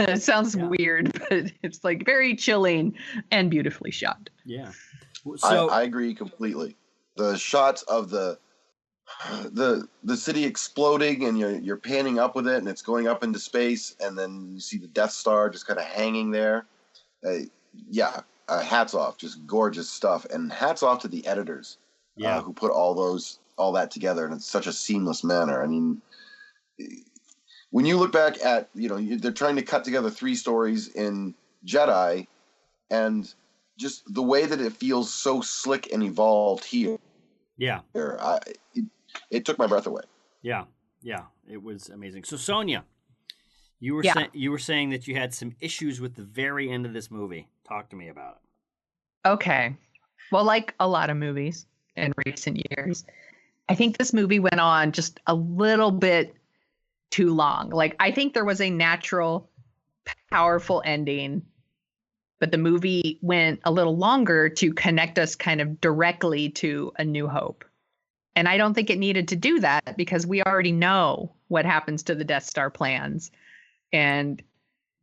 it sounds weird, but it's like very chilling and beautifully shot. Yeah. So I agree completely. The shots of the city exploding, and you're panning up with it, and it's going up into space, and then you see the Death Star just kind of hanging there. Hats off, just gorgeous stuff, and hats off to the editors who put all that together in such a seamless manner. I mean, when you look back at, they're trying to cut together 3 stories in Jedi, and just the way that it feels so slick and evolved here. Yeah. It took my breath away. Yeah. Yeah. It was amazing. So Sonia, you were saying that you had some issues with the very end of this movie. Talk to me about it. Okay. Well, like a lot of movies in recent years, I think this movie went on just a little bit too long. Like, I think there was a natural, powerful ending, but the movie went a little longer to connect us kind of directly to A New Hope. And I don't think it needed to do that because we already know what happens to the Death Star plans. And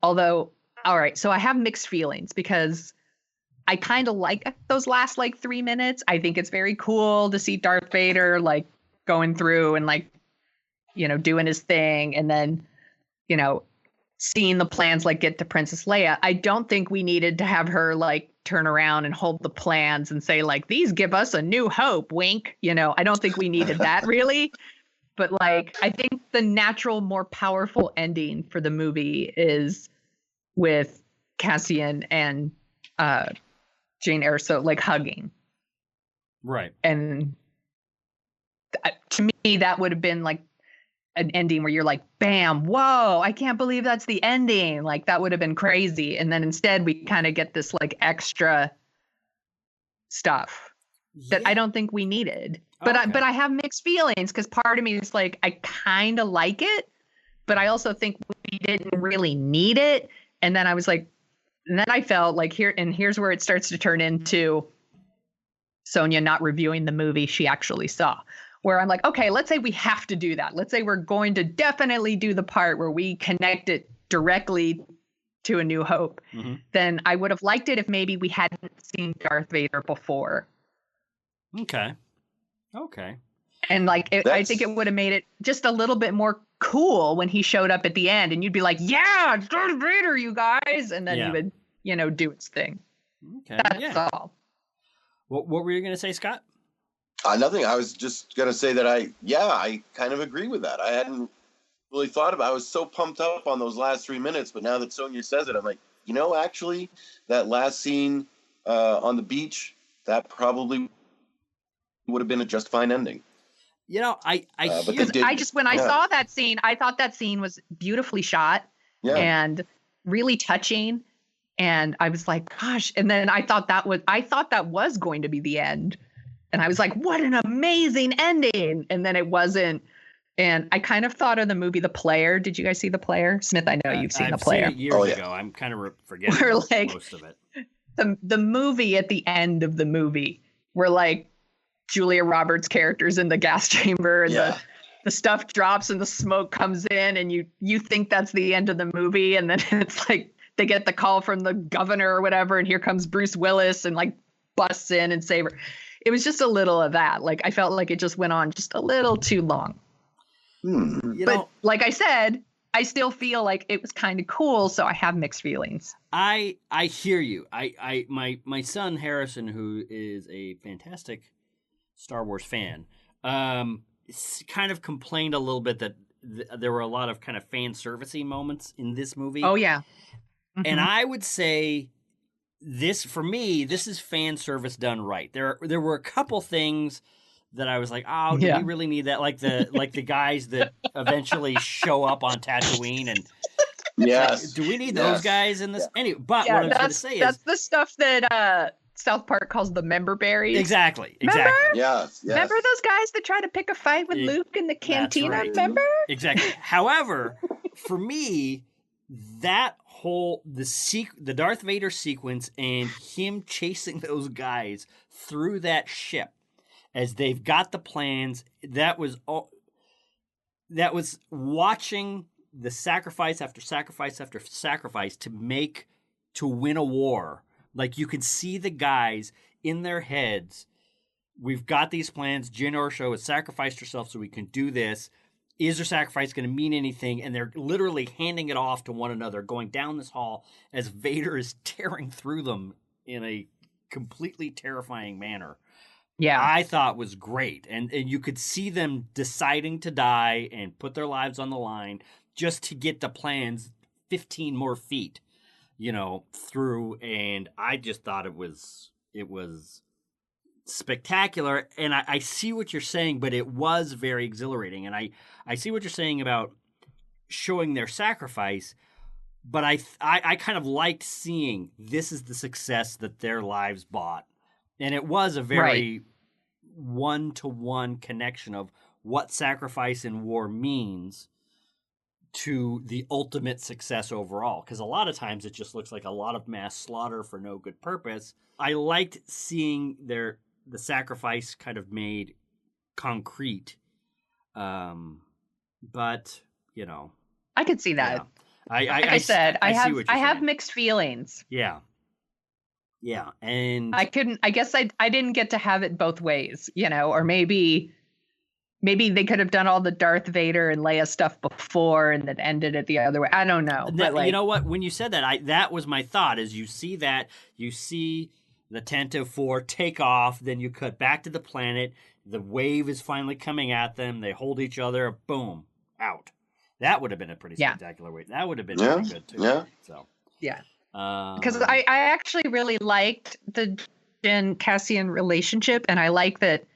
although, all right, so I have mixed feelings because I kind of like those last 3 minutes. I think it's very cool to see Darth Vader going through and doing his thing. And then, seeing the plans get to Princess Leia. I don't think we needed to have her turn around and hold the plans and say these give us a new hope, wink. I don't think we needed that really. But I think the natural, more powerful ending for the movie is with Cassian and Jane Erso hugging. Right. And to me, that would have been an ending where you're bam, whoa, I can't believe that's the ending. That would have been crazy. And then instead we kind of get this extra stuff that I don't think we needed. But I have mixed feelings because part of me is I kind of like it, but I also think we didn't really need it. And then I was and then I felt here's where it starts to turn into Sonia not reviewing the movie she actually saw. Where I'm okay, let's say we have to do that. Let's say we're going to definitely do the part where we connect it directly to A New Hope. Mm-hmm. Then I would have liked it if maybe we hadn't seen Darth Vader before. Okay. And I think it would have made it just a little bit more cool when he showed up at the end, and you'd be yeah, it's Darth Vader, you guys, and then he would, do its thing. Okay. That's all. What were you going to say, Scott? Nothing. I was just going to say that I kind of agree with that. I hadn't really thought about it. I was so pumped up on those last 3 minutes, but now that Sonia says it, I'm actually, that last scene on the beach, that probably would have been a just fine ending. I saw that scene, I thought that scene was beautifully shot and really touching. And I was gosh. And then I thought that was going to be the end. And I was like, what an amazing ending. And then it wasn't. And I kind of thought of the movie The Player. Did you guys see The Player? Smith, I know you've seen The Player. I've seen it years ago. I'm kind of forgetting most of it. The movie at the end of the movie where like Julia Roberts' character's in the gas chamber and the stuff drops and the smoke comes in and you think that's the end of the movie. And then it's like they get the call from the governor or whatever. And here comes Bruce Willis and like busts in and save her. It was just a little of that. Like I felt like it just went on just a little too long. But like I said, I still feel like it was kind of cool, so I have mixed feelings. I hear you. My son Harrison, who is a fantastic Star Wars fan, kind of complained a little bit that there were a lot of kind of fan servicey moments in this movie. Oh yeah, and I would say this is fan service done right. There were a couple things that I was like, oh, do we really need that? Like the guys that eventually show up on Tatooine and yes, do we need those guys in this? Anyway, but what I was going to say that's the stuff that South Park calls the member berries. Exactly. Remember? Yes. Remember those guys that try to pick a fight with Luke in the cantina? Right. Remember? Exactly. However, for me, that whole the Darth Vader sequence and him chasing those guys through that ship as they've got the plans, that was watching the sacrifice after sacrifice after sacrifice to win a war. Like you could see the guys in their heads. We've got these plans. Jyn Erso has sacrificed herself so we can do this. Is their sacrifice going to mean anything? And they're literally handing it off to one another, going down this hall as Vader is tearing through them in a completely terrifying manner. Yeah, I thought was great. And you could see them deciding to die and put their lives on the line just to get the plans 15 more feet, through. And I just thought it was spectacular. And I see what you're saying, but it was very exhilarating. And I see what you're saying about showing their sacrifice, but I kind of liked seeing this is the success that their lives bought. And it was a very one-to-one connection of what sacrifice in war means to the ultimate success overall. Because a lot of times it just looks like a lot of mass slaughter for no good purpose. I liked seeing the sacrifice kind of made concrete. But, I could see that. Yeah. I have mixed feelings. Yeah. Yeah, and I guess I didn't get to have it both ways, or maybe they could have done all the Darth Vader and Leia stuff before and then ended it the other way. I don't know. But you know what? When you said that, that was my thought. Is you see the Tantive 4 take off, then you cut back to the planet. The wave is finally coming at them. They hold each other. Boom, out. That would have been a pretty spectacular way. That would have been pretty good too. Yeah. So yeah. Because I actually really liked the Jyn Cassian relationship, and I like that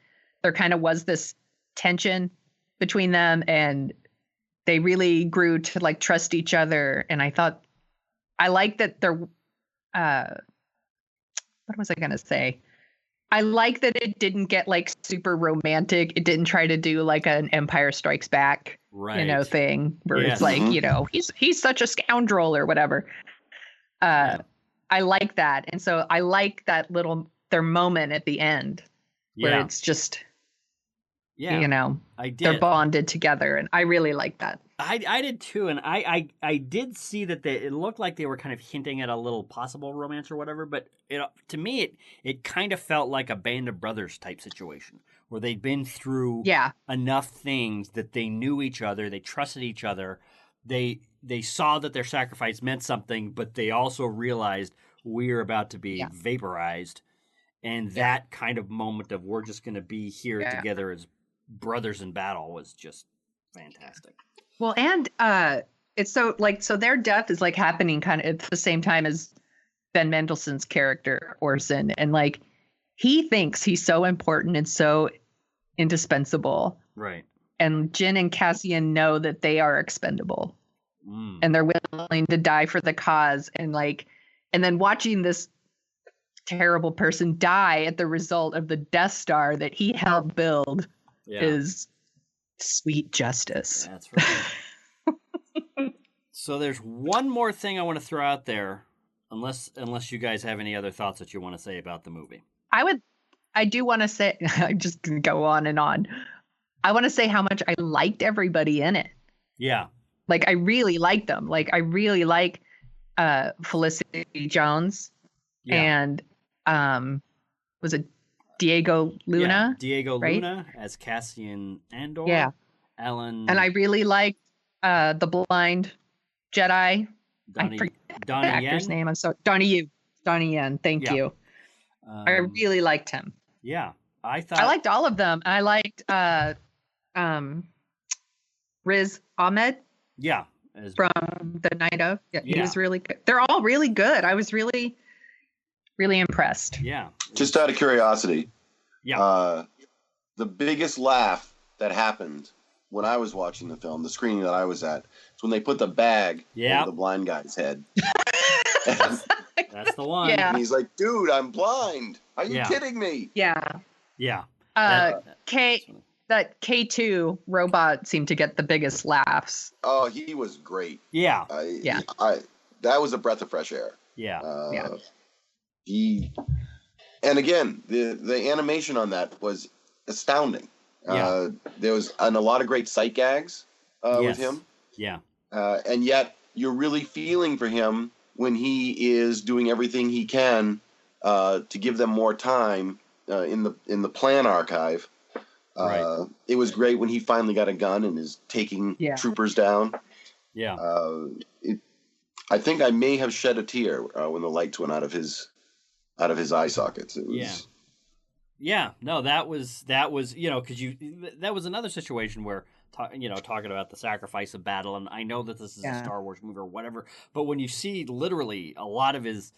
there kind of was this tension between them, and they really grew to like trust each other. And I like that they're what was I gonna say? I like that it didn't get like super romantic. It didn't try to do like an Empire Strikes Back, thing where it's like, he's such a scoundrel or whatever. I like that. And so I like that their moment at the end where it's just, I did. They're bonded together. And I really like that. I did too. And I did see that it looked like they were kind of hinting at a little possible romance or whatever. But to me, it kind of felt like a Band of Brothers type situation where they'd been through enough things that they knew each other. They trusted each other. They saw that their sacrifice meant something, but they also realized we're about to be vaporized. And that kind of moment of we're just going to be here together as brothers in battle was just fantastic. Well, and it's so their death is like happening kind of at the same time as Ben Mendelsohn's character, Orson. And like, he thinks he's so important and so indispensable. Right. And Jyn and Cassian know that they are expendable. And they're willing to die for the cause. And then watching this terrible person die at the result of the Death Star that he helped build is sweet justice. That's right. So there's one more thing I want to throw out there, unless you guys have any other thoughts that you want to say about the movie. I do want to say, I'm just going to go on and on. I want to say how much I liked everybody in it. Yeah. Like, I really liked them. Like, I really like Felicity Jones and was it Diego Luna? Yeah, Diego right? Luna as Cassian Andor. Yeah. Ellen. And I really liked the blind Jedi. Donnie the actor's Yen? name. I'm sorry. Donnie Yen. Thank you. I really liked him. Yeah. I liked all of them. I liked Riz Ahmed. Yeah. From The Night of. Yeah, he was really good. They're all really good. I was really, really impressed. Yeah. Just out of curiosity. Yeah. The biggest laugh that happened when I was watching the film, the screening that I was at, is when they put the bag over the blind guy's head. That's the one. Yeah. And he's like, dude, I'm blind. Are you kidding me? Yeah. Yeah. That K2 robot seemed to get the biggest laughs. Oh, he was great. Yeah. That was a breath of fresh air. Yeah. And again, the animation on that was astounding. Yeah. There was a lot of great sight gags with him. Yeah. And yet you're really feeling for him when he is doing everything he can to give them more time in the plan archive. Right. It was great when he finally got a gun and is taking troopers down. Yeah. I think I may have shed a tear when the lights went out of his eye sockets. It was. Yeah. No, that was because that was another situation where talking about the sacrifice of battle, and I know that this is a Star Wars movie or whatever, but when you see literally a lot of his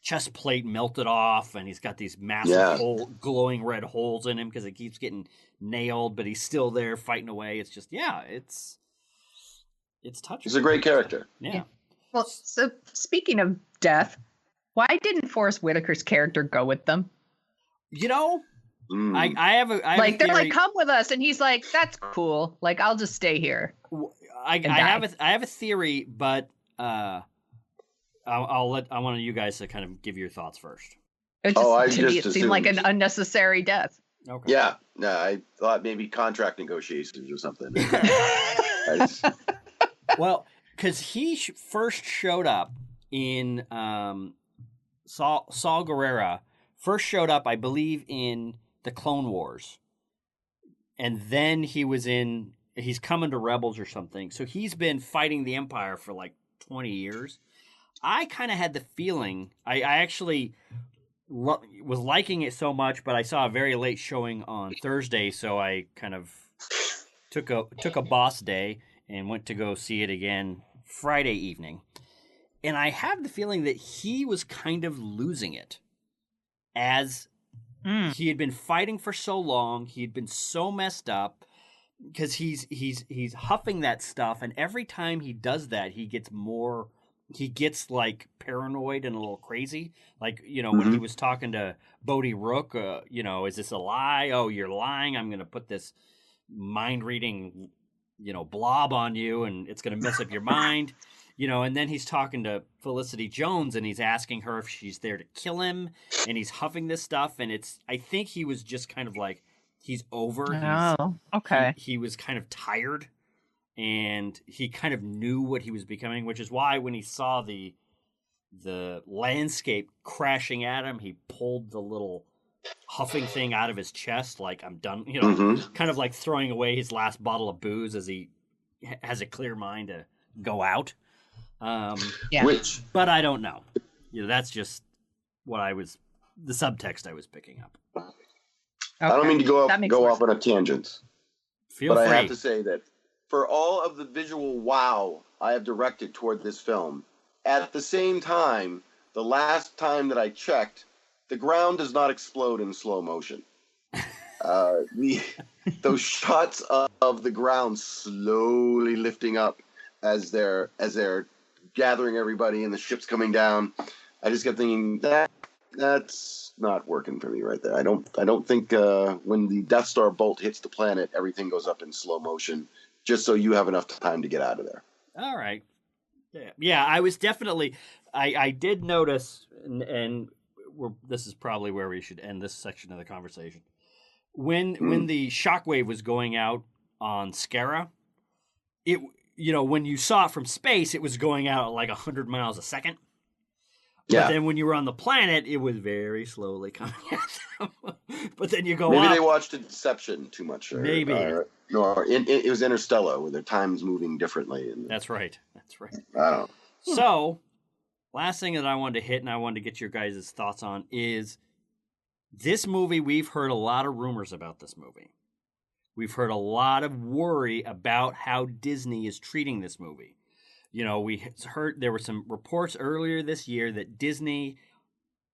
chest plate melted off, and he's got these massive glowing red holes in him because it keeps getting nailed, but he's still there fighting away. It's just it's touching. He's a great character. Yeah. Well, so speaking of death, why didn't Forrest Whitaker's character go with them? I have a they're like, come with us, and he's like, that's cool. Like, I'll just stay here. I have a theory, but I want you guys to kind of give your thoughts first. It seemed like an unnecessary death. Okay. Yeah, no, I thought maybe contract negotiations or something. Well, because he first showed up in Saul Guerrera first showed up, I believe, in the Clone Wars, and then he's coming to Rebels or something. So he's been fighting the Empire for like 20 years. I kind of had the feeling I actually was liking it so much, but I saw a very late showing on Thursday, so I kind of took a boss day and went to go see it again Friday evening. And I have the feeling that he was kind of losing it as he had been fighting for so long. He had been so messed up because he's huffing that stuff, and every time he does that, he gets like paranoid and a little crazy. Like, when he was talking to Bodhi Rook, is this a lie? Oh, you're lying. I'm going to put this mind reading, blob on you, and it's going to mess up your mind. And then he's talking to Felicity Jones, and he's asking her if she's there to kill him, and he's huffing this stuff, and I think he was just kind of like, he's over. Oh, okay. He was kind of tired, and he kind of knew what he was becoming, which is why when he saw the landscape crashing at him, he pulled the little huffing thing out of his chest, like, I'm done, kind of like throwing away his last bottle of booze as he has a clear mind to go out. But I don't know. That's just what the subtext I was picking up. Okay. I don't mean to go off on a tangent. Feel free. I have to say that for all of the visual wow I have directed toward this film, at the same time, the last time that I checked, the ground does not explode in slow motion. Those shots of the ground slowly lifting up as they're gathering everybody and the ship's coming down. I just kept thinking that That's not working for me right there. I don't think when the Death Star bolt hits the planet, everything goes up in slow motion, just so you have enough time to get out of there. All right. Yeah, I was definitely. I did notice, and this is probably where we should end this section of the conversation. When the shockwave was going out on Skara, when you saw it from space, it was going out at like 100 miles a second. Yeah. But then when you were on the planet, it was very slowly coming at them. But then you go Maybe up. they watched Inception too much. Maybe. No, it was Interstellar, where their time's moving differently. That's right. I don't know. So, last thing that I wanted to hit, and I wanted to get your guys' thoughts on, is this movie. We've heard a lot of rumors about this movie. We've heard a lot of worry about how Disney is treating this movie. We heard there were some reports earlier this year that Disney,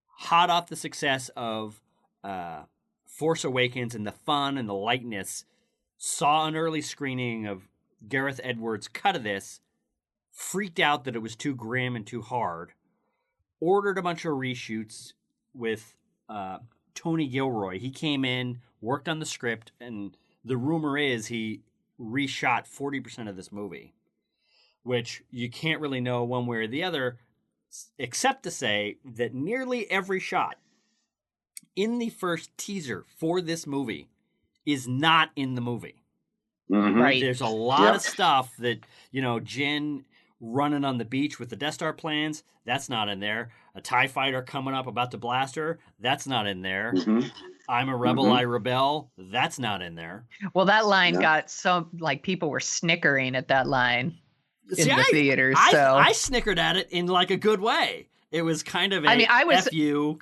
hot off the success of Force Awakens and the fun and the lightness, saw an early screening of Gareth Edwards' cut of this, freaked out that it was too grim and too hard, ordered a bunch of reshoots with Tony Gilroy. He came in, worked on the script, and the rumor is he reshot 40% of this movie, which you can't really know one way or the other, except to say that nearly every shot in the first teaser for this movie is not in the movie. Mm-hmm. Right. There's a lot of stuff that, Jyn running on the beach with the Death Star plans, that's not in there. A TIE fighter coming up about to blast her, that's not in there. Mm-hmm. I'm a rebel, I rebel, that's not in there. Well, that line got so, people were snickering at that line. See, in the theaters, I snickered at it in like a good way. It was kind of F you.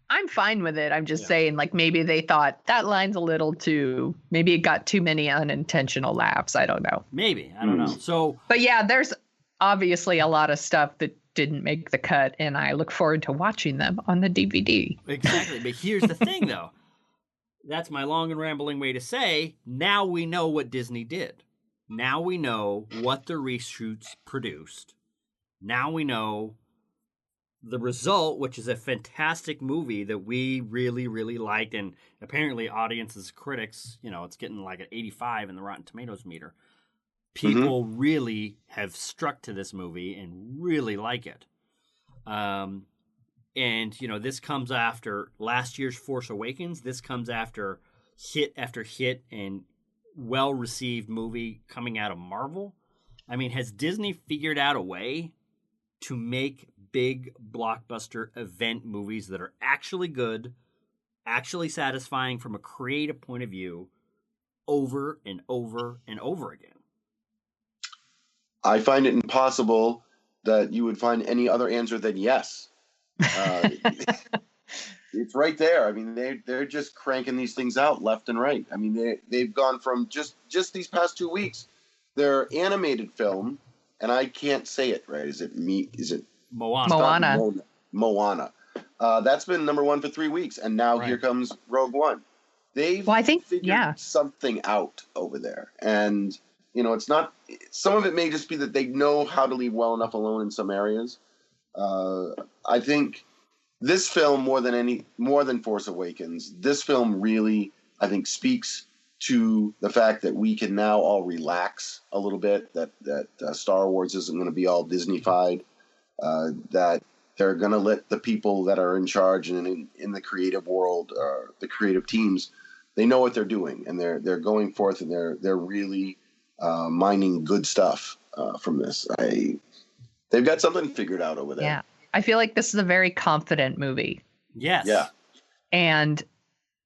I'm fine with it. I'm just saying, maybe they thought that line's a little too. Maybe it got too many unintentional laughs. I don't know. Maybe I don't know. So, but yeah, there's obviously a lot of stuff that didn't make the cut, and I look forward to watching them on the DVD. Exactly. But here's the thing, though. That's my long and rambling way to say. Now we know what Disney did. Now we know what the reshoots produced. Now we know the result, which is a fantastic movie that we really, really liked. And apparently audiences, critics, it's getting like an 85 in the Rotten Tomatoes meter. People really have struck to this movie and really like it. And, this comes after last year's Force Awakens. This comes after hit and well-received movie coming out of Marvel. I mean, has Disney figured out a way to make big blockbuster event movies that are actually good, actually satisfying from a creative point of view over and over and over again? I find it impossible that you would find any other answer than yes. It's right there. I mean, they're just cranking these things out left and right. I mean, they've gone from just these past 2 weeks, their animated film, and I can't say it right. Is it Moana? Moana. That's been number one for 3 weeks, and now here comes Rogue One. They've figured something out over there, and it's not. Some of it may just be that they know how to leave well enough alone in some areas. I think. This film, more than Force Awakens, this film really, I think, speaks to the fact that we can now all relax a little bit, that Star Wars isn't going to be all Disney-fied, that they're going to let the people that are in charge and in the creative world, the creative teams, they know what they're doing, and they're going forth, and they're really mining good stuff from this. They've got something figured out over there. Yeah. I feel like this is a very confident movie. Yes. Yeah. And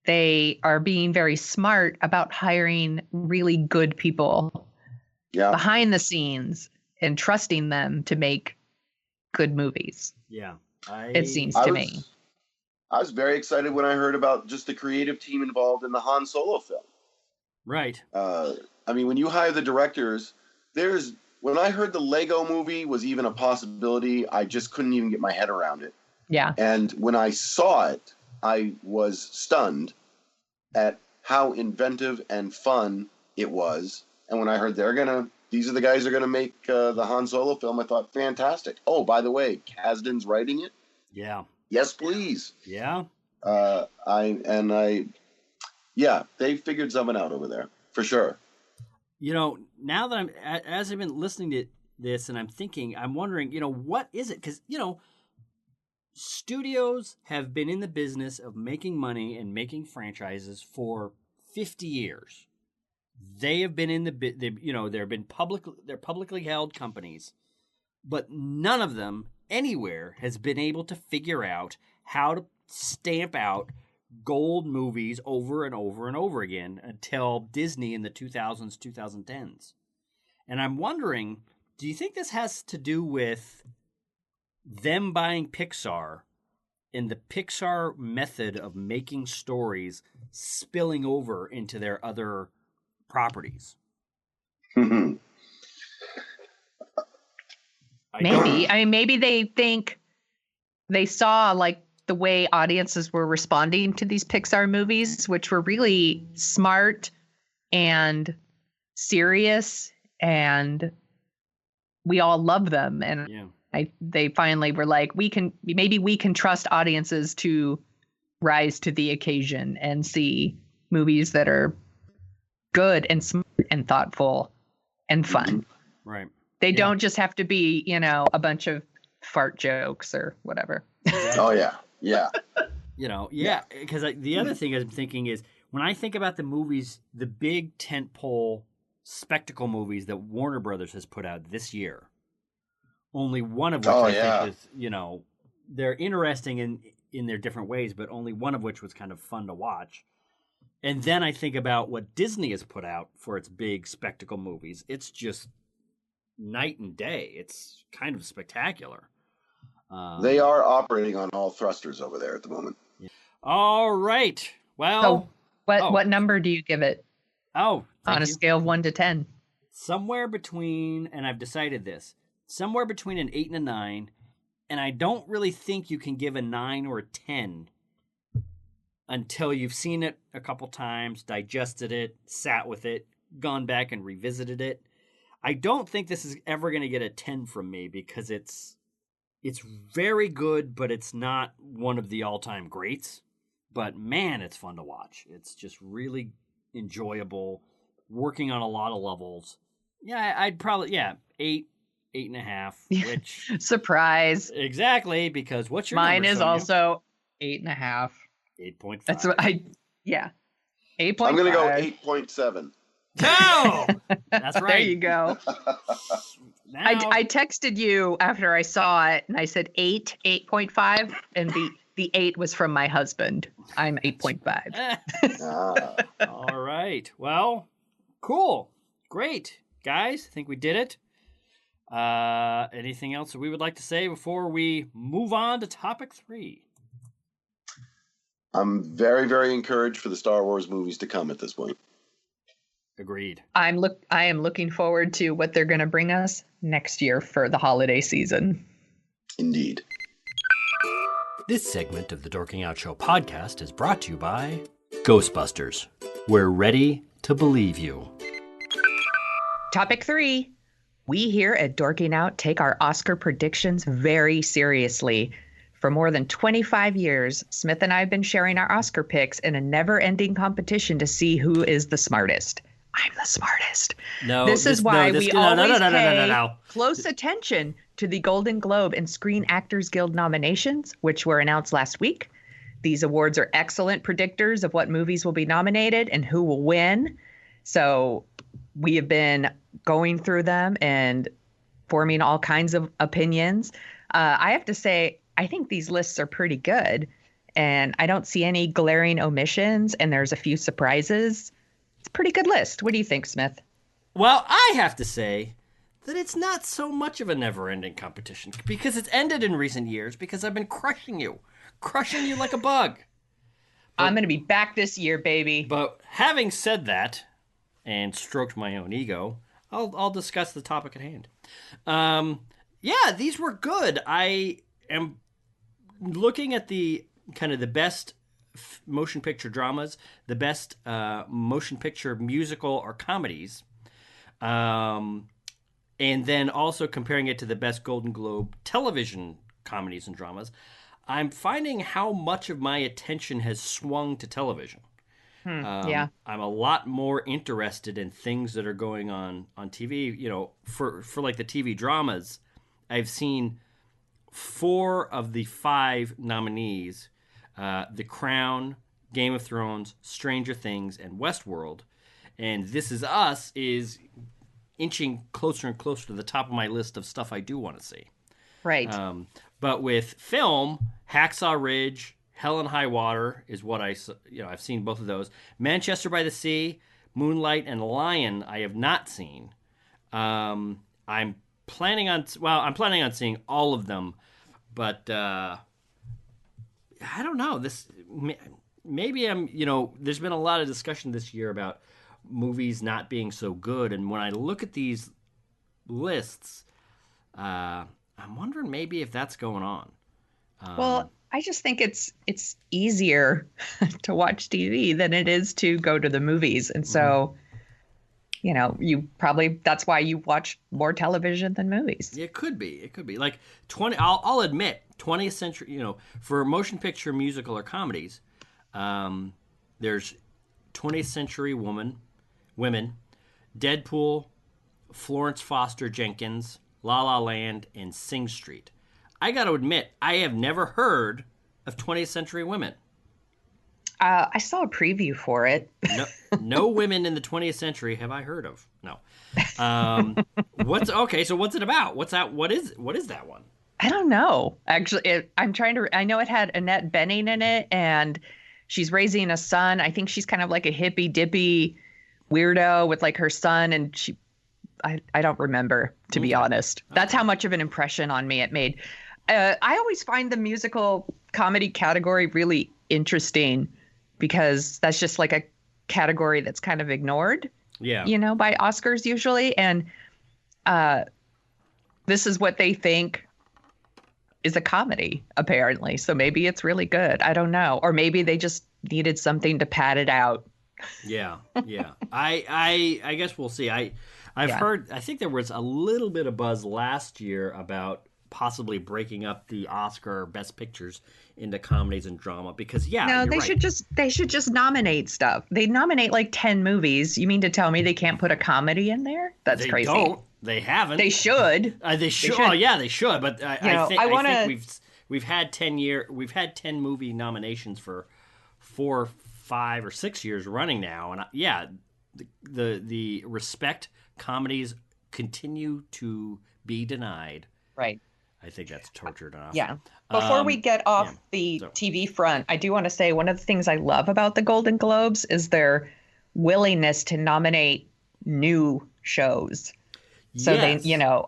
they are being very smart about hiring really good people behind the scenes and trusting them to make good movies. Yeah. It seems to me. I was very excited when I heard about just the creative team involved in the Han Solo film. Right. I mean, when you hire the directors, when I heard the Lego movie was even a possibility, I just couldn't even get my head around it. Yeah. And when I saw it, I was stunned at how inventive and fun it was. And when I heard these are the guys that are going to make the Han Solo film, I thought, fantastic. Oh, by the way, Kasdan's writing it. Yeah. Yes, please. Yeah. Yeah, they figured something out over there for sure. Now that as I've been listening to this and I'm wondering, what is it? Because, studios have been in the business of making money and making franchises for 50 years. They have been in they're publicly held companies, but none of them anywhere has been able to figure out how to stamp out gold movies over and over and over again until Disney in the 2000s, 2010s. And I'm wondering, do you think this has to do with them buying Pixar and the Pixar method of making stories spilling over into their other properties? Maybe. Maybe they think they saw like the way audiences were responding to these Pixar movies, which were really smart and serious, and we all love them. And they finally were like, we can trust audiences to rise to the occasion and see movies that are good and smart and thoughtful and fun. Right. They don't just have to be, a bunch of fart jokes or whatever. Oh, yeah. Yeah. Because the other thing I'm thinking is when I think about the movies, the big tentpole spectacle movies that Warner Brothers has put out this year, only one of which think is, they're interesting in their different ways, but only one of which was kind of fun to watch. And then I think about what Disney has put out for its big spectacle movies. It's just night and day. It's kind of spectacular. They are operating on all thrusters over there at the moment. Yeah. All right. Well, what number do you give it? Oh, on a scale of 1 to 10? Somewhere between, and I've decided this, somewhere between an 8 and a 9. And I don't really think you can give a 9 or a 10 until you've seen it a couple times, digested it, sat with it, gone back and revisited it. I don't think this is ever going to get a 10 from me because it's very good, but it's not one of the all-time greats. But man, it's fun to watch. It's just really enjoyable, working on a lot of levels. Yeah, I'd probably 8, 8.5. Which surprise. Exactly, because what's your mine number, is Sonia? also 8.5. 8.5. That's what 8.5. I'm gonna go 8.7. No, that's right. There you go. I texted you after I saw it, and I said 8.5, and the 8 was from my husband. I'm 8.5. All right. Well, cool. Great. Guys, I think we did it. Anything else that we would like to say before we move on to topic 3? I'm very, very encouraged for the Star Wars movies to come at this point. Agreed. I am looking forward to what they're going to bring us next year for the holiday season. Indeed. This segment of the Dorking Out Show podcast is brought to you by Ghostbusters. We're ready to believe you. Topic 3. We here at Dorking Out take our Oscar predictions very seriously. For more than 25 years, Smith and I have been sharing our Oscar picks in a never-ending competition to see who is the smartest. I'm the smartest. This is why we always pay close attention to the Golden Globe and Screen Actors Guild nominations, which were announced last week. These awards are excellent predictors of what movies will be nominated and who will win. So we have been going through them and forming all kinds of opinions. I have to say, I think these lists are pretty good, and I don't see any glaring omissions, and there's a few surprises. It's a pretty good list. What do you think, Smith? Well, I have to say that it's not so much of a never-ending competition because it's ended in recent years because I've been crushing you like a bug. I'm going to be back this year, baby. But having said that and stroked my own ego, I'll discuss the topic at hand. These were good. I am looking at the kind of the best motion picture dramas, the best motion picture musical or comedies, and then also comparing it to the best Golden Globe television comedies and dramas. I'm finding how much of my attention has swung to television. Yeah. I'm a lot more interested in things that are going on TV. You know, for like the TV dramas, I've seen 4 of the 5 nominees: The Crown, Game of Thrones, Stranger Things, and Westworld. And This Is Us is inching closer and closer to the top of my list of stuff I do want to see. Right. But with film, Hacksaw Ridge, Hell and High Water is what I've seen both of those. Manchester by the Sea, Moonlight, and Lion I have not seen. I'm planning on seeing all of them, but I don't know. Maybe there's been a lot of discussion this year about movies not being so good, and when I look at these lists, I'm wondering maybe if that's going on. Well, I just think it's easier to watch TV than it is to go to the movies. And so, that's why you watch more television than movies. It could be. Like 20, I'll admit, 20th century, for motion picture, musical, or comedies, there's 20th Century Women, Deadpool, Florence Foster Jenkins, La La Land, and Sing Street. I got to admit, I have never heard of 20th Century Women. I saw a preview for it. No women in the 20th century have I heard of. No. So what's it about? What's that? What is that one? I don't know. Actually, I know it had Annette Bening in it, and she's raising a son. I think she's kind of like a hippy dippy weirdo with like her son, and I don't remember, to be honest. That's how much of an impression on me it made. I always find the musical comedy category really interesting because that's just like a category that's kind of ignored, by Oscars usually. And this is what they think is a comedy, apparently. So maybe it's really good. I don't know. Or maybe they just needed something to pad it out. Yeah. I guess we'll see. I've heard, I think there was a little bit of buzz last year about possibly breaking up the Oscar Best Pictures into comedies and drama because they should just nominate stuff. They nominate like 10 movies. You mean to tell me they can't put a comedy in there? That's crazy. They don't. They haven't. They should. They should. Oh yeah, they should. But I think we've had 10 movie nominations for 4, 5, or 6 years running now, and the respect comedies continue to be denied. Right. I think that's tortured enough. Yeah. Before we get off the TV front, I do want to say one of the things I love about the Golden Globes is their willingness to nominate new shows. So they,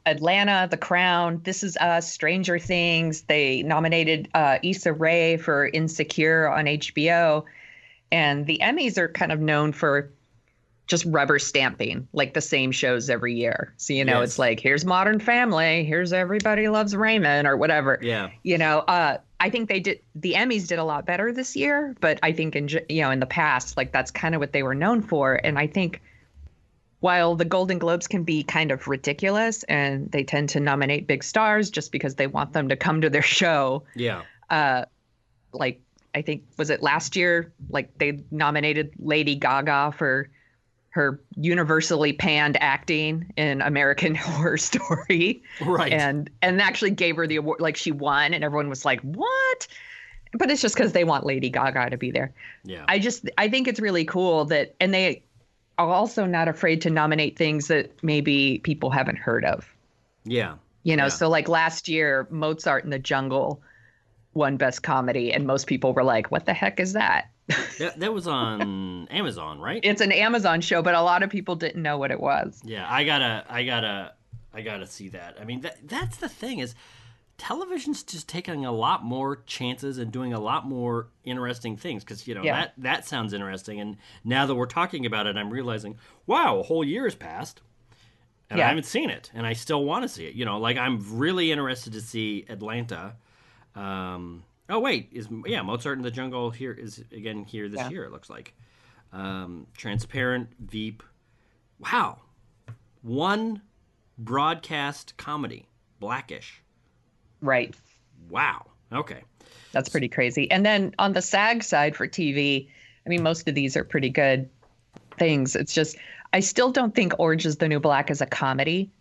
Atlanta, The Crown, This Is Us, Stranger Things. They nominated Issa Rae for Insecure on HBO. And the Emmys are kind of known for just rubber stamping like the same shows every year. So, it's like, here's Modern Family, here's Everybody Loves Raymond or whatever. Yeah. I think the Emmys did a lot better this year, but I think in the past, like that's kind of what they were known for. And I think while the Golden Globes can be kind of ridiculous and they tend to nominate big stars just because they want them to come to their show. Yeah. Like, I think, was it last year? Like they nominated Lady Gaga for her universally panned acting in American Horror Story. Right. And actually gave her the award, like she won, and everyone was like, what? But it's just because they want Lady Gaga to be there. Yeah. I think it's really cool that, and they are also not afraid to nominate things that maybe people haven't heard of. Yeah. So like last year, Mozart in the Jungle won Best Comedy, and most people were like, what the heck is that? That was on Amazon, right? It's an Amazon show, but a lot of people didn't know what it was. Yeah, I gotta see that. I mean, that's the thing is, television's just taking a lot more chances and doing a lot more interesting things because that sounds interesting. And now that we're talking about it, I'm realizing, wow, a whole year has passed, and I haven't seen it, and I still want to see it. Like I'm really interested to see Atlanta. Oh wait, Mozart in the Jungle here is again here this year, it looks like. Transparent, Veep. Wow. One broadcast comedy, Blackish. Right. Wow. Okay. That's pretty crazy. And then on the SAG side for TV, I mean, most of these are pretty good things. It's just, I still don't think Orange is the New Black is a comedy.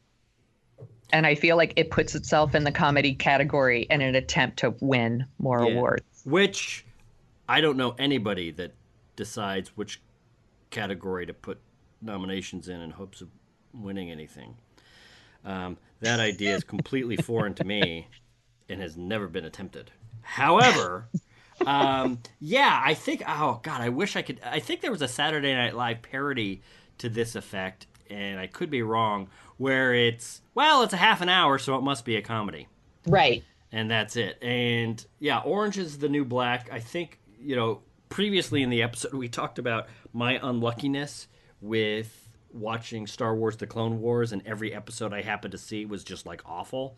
And I feel like it puts itself in the comedy category in an attempt to win more awards. Which I don't know anybody that decides which category to put nominations in hopes of winning anything. That idea is completely foreign to me and has never been attempted. However, I think, oh God, I wish I could. I think there was a Saturday Night Live parody to this effect, and I could be wrong, where it's a half an hour, so it must be a comedy. Right. And that's it. And yeah, Orange is the New Black. I think, previously in the episode, we talked about my unluckiness with watching Star Wars The Clone Wars, and every episode I happened to see was just like awful.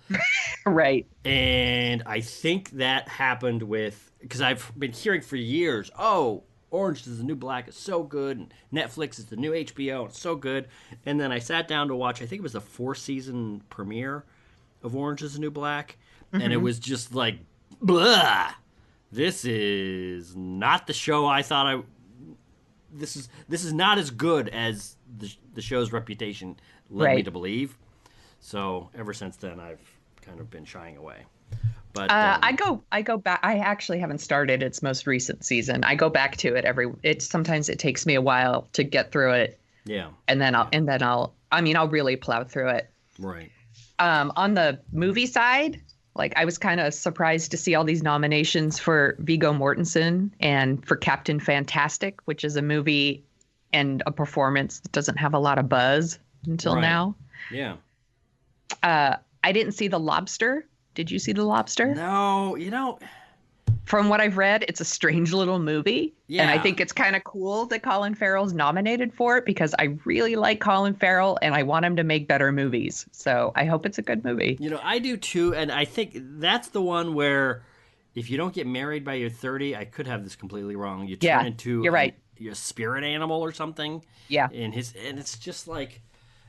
Right. And I think that happened because I've been hearing for years, Orange is the New Black is so good, and Netflix is the new HBO, it's so good. And then I sat down to watch, I think it was the 4-season premiere of Orange is the New Black, and it was just like, blah! This is not the show I thought This is not as good as the show's reputation led me to believe. So ever since then, I've kind of been shying away. But I go back. I actually haven't started its most recent season. I go back to it sometimes it takes me a while to get through it. Yeah. And then I'll really plow through it. Right. On the movie side, like, I was kind of surprised to see all these nominations for Viggo Mortensen and for Captain Fantastic, which is a movie and a performance that doesn't have a lot of buzz until now. Yeah. I didn't see The Lobster. Did you see The Lobster? No, From what I've read, it's a strange little movie. Yeah. And I think it's kind of cool that Colin Farrell's nominated for it, because I really like Colin Farrell and I want him to make better movies. So I hope it's a good movie. I do too. And I think that's the one where if you don't get married by your 30, I could have this completely wrong. You turn into you're right. Your spirit animal or something. Yeah. And it's just like,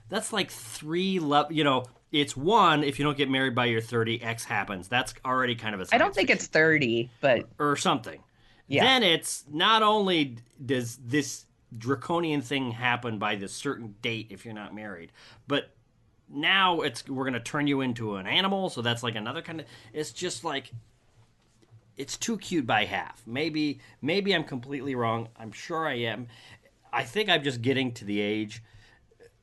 that's like 3 levels, it's 1, if you don't get married by your 30, X happens. That's already kind of a science I don't think it's 30, but... Or something. Yeah. Then it's not only does this draconian thing happen by this certain date if you're not married, but now we're going to turn you into an animal, so that's like another kind of... It's just like... It's too cute by half. Maybe I'm completely wrong. I'm sure I am. I think I'm just getting to the age,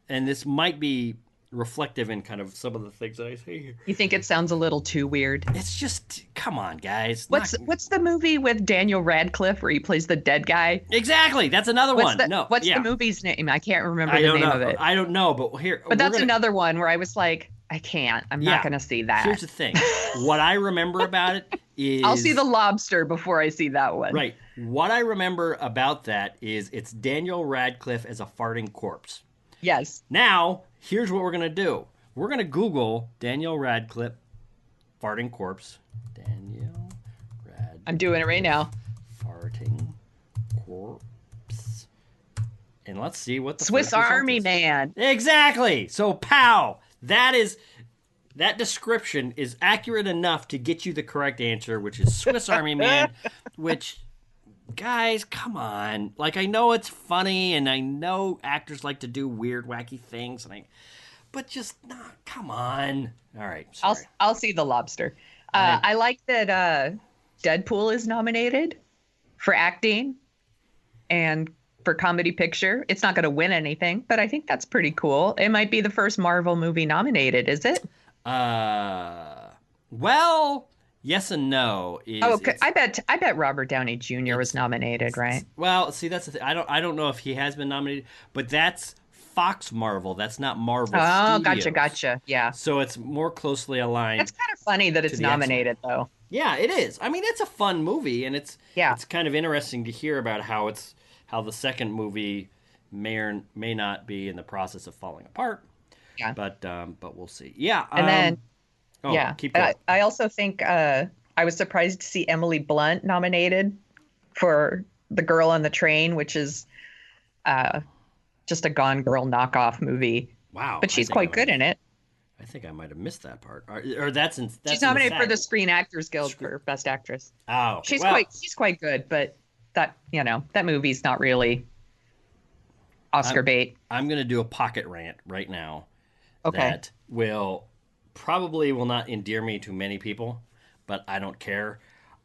and this might be reflective in kind of some of the things that I say here. You think it sounds a little too weird? It's just, come on, guys. What's the movie with Daniel Radcliffe where he plays the dead guy? Exactly. That's another one. What's the movie's name? I can't remember the name of it. I don't know, but here. But that's another one where I was like, I can't. I'm not going to see that. Here's the thing. What I remember about it is... I'll see The Lobster before I see that one. Right. What I remember about that is it's Daniel Radcliffe as a farting corpse. Yes. Now, here's what we're going to do. We're going to Google Daniel Radcliffe farting corpse. Daniel Radcliffe. I'm doing it right now. Farting corpse. And let's see what the Swiss Army Man. Exactly. So, pow. That description is accurate enough to get you the correct answer, which is Swiss Army Man, which... Guys, come on. Like, I know it's funny, and I know actors like to do weird, wacky things, but just, come on. All right, sorry. I'll see The Lobster. I like that Deadpool is nominated for acting and for comedy picture. It's not going to win anything, but I think that's pretty cool. It might be the first Marvel movie nominated, is it? Well... Yes and no. I bet Robert Downey Jr. was nominated, right? Well, see, that's the thing. I don't know if he has been nominated, but that's Fox Marvel. That's not Marvel Studios. Gotcha. Yeah. So it's more closely aligned. It's kind of funny that it's nominated, though. Yeah, it is. I mean, it's a fun movie, and it's kind of interesting to hear about how the second movie may or may not be in the process of falling apart. Yeah. But we'll see. Yeah. And then. Keep going. I also think I was surprised to see Emily Blunt nominated for The Girl on the Train, which is just a Gone Girl knockoff movie. Wow. But she's quite good in it. I think I might have missed that part. Or that's in. That's She's nominated for the SAG. Screen Actors Guild for Best Actress. Oh, okay. She's quite good, but that movie's not really Oscar bait. I'm going to do a pocket rant right now. Okay. That will not endear me to many people, but I don't care.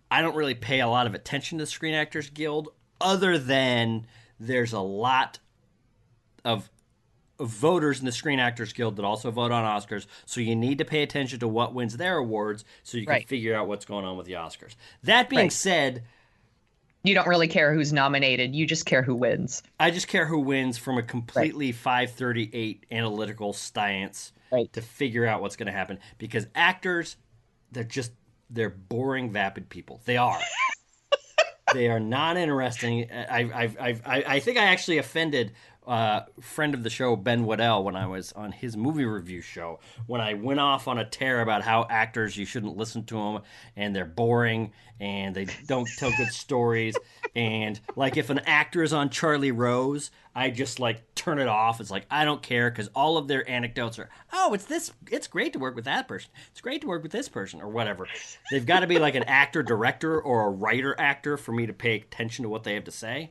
I don't really pay a lot of attention to the Screen Actors Guild, other than there's a lot of voters in the Screen Actors Guild that also vote on Oscars, so you need to pay attention to what wins their awards so you can figure out what's going on with the Oscars. That being said, you don't really care who's nominated. You just care who wins. I just care who wins from a completely 538 analytical stance to figure out what's going to happen. Because actors, they're boring, vapid people. They are. They are not interesting. I think I actually offended friend of the show, Ben Waddell, when I was on his movie review show, when I went off on a tear about how actors, you shouldn't listen to them, and they're boring, and they don't tell good stories, and like if an actor is on Charlie Rose, I just like turn it off. It's like, I don't care, because all of their anecdotes are, oh, it's great to work with that person, it's great to work with this person, or whatever. They've got to be like an actor director or a writer actor for me to pay attention to what they have to say.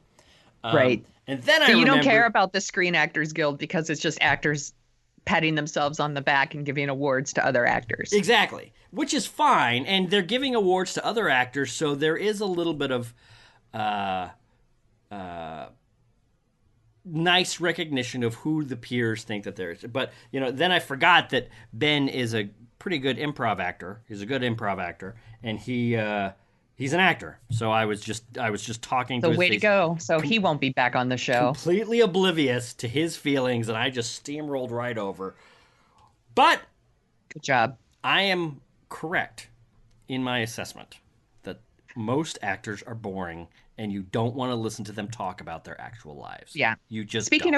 Right. And then so you don't care about the Screen Actors Guild because it's just actors patting themselves on the back and giving awards to other actors. Exactly. Which is fine. And they're giving awards to other actors, so there is a little bit of nice recognition of who the peers think that there is. But, then I forgot that Ben is a pretty good improv actor. He's a good improv actor. And he's an actor, so I was just talking to his way face, to go. So he won't be back on the show. Completely oblivious to his feelings, and I just steamrolled right over. But good job. I am correct in my assessment that most actors are boring, and you don't want to listen to them talk about their actual lives. Yeah, you just Speaking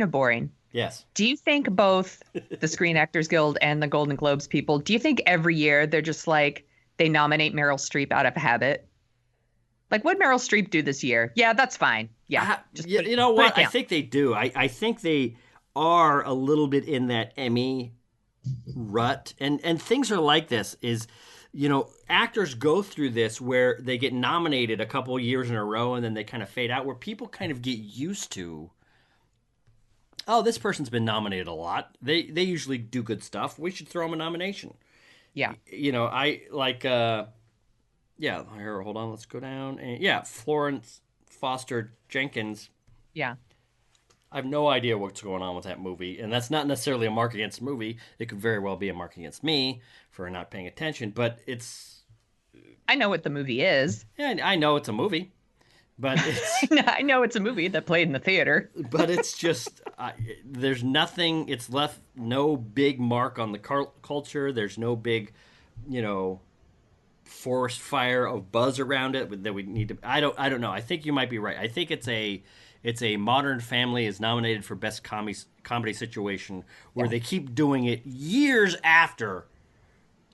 of boring. Yes. Do you think both the Screen Actors Guild and the Golden Globes people? Do you think every year they're just like, they nominate Meryl Streep out of habit? Like, what'd Meryl Streep do this year? Yeah, that's fine. Yeah. You know what? I think they do. I think they are a little bit in that Emmy rut. And things are like this is, actors go through this where they get nominated a couple of years in a row and then they kind of fade out, where people kind of get used to, oh, this person's been nominated a lot. They usually do good stuff. We should throw them a nomination. Yeah. I like, here, hold on, let's go down. And Florence Foster Jenkins. Yeah. I have no idea what's going on with that movie. And that's not necessarily a mark against the movie. It could very well be a mark against me for not paying attention, but it's... I know what the movie is. Yeah, I know it's a movie, but it's... I know it's a movie that played in the theater. But it's just, there's nothing, it's left no big mark on the culture. There's no big, forest fire of buzz around it that we need to, I don't know. I think you might be right. I think it's a Modern Family is nominated for Best Comedy Situation, where they keep doing it years after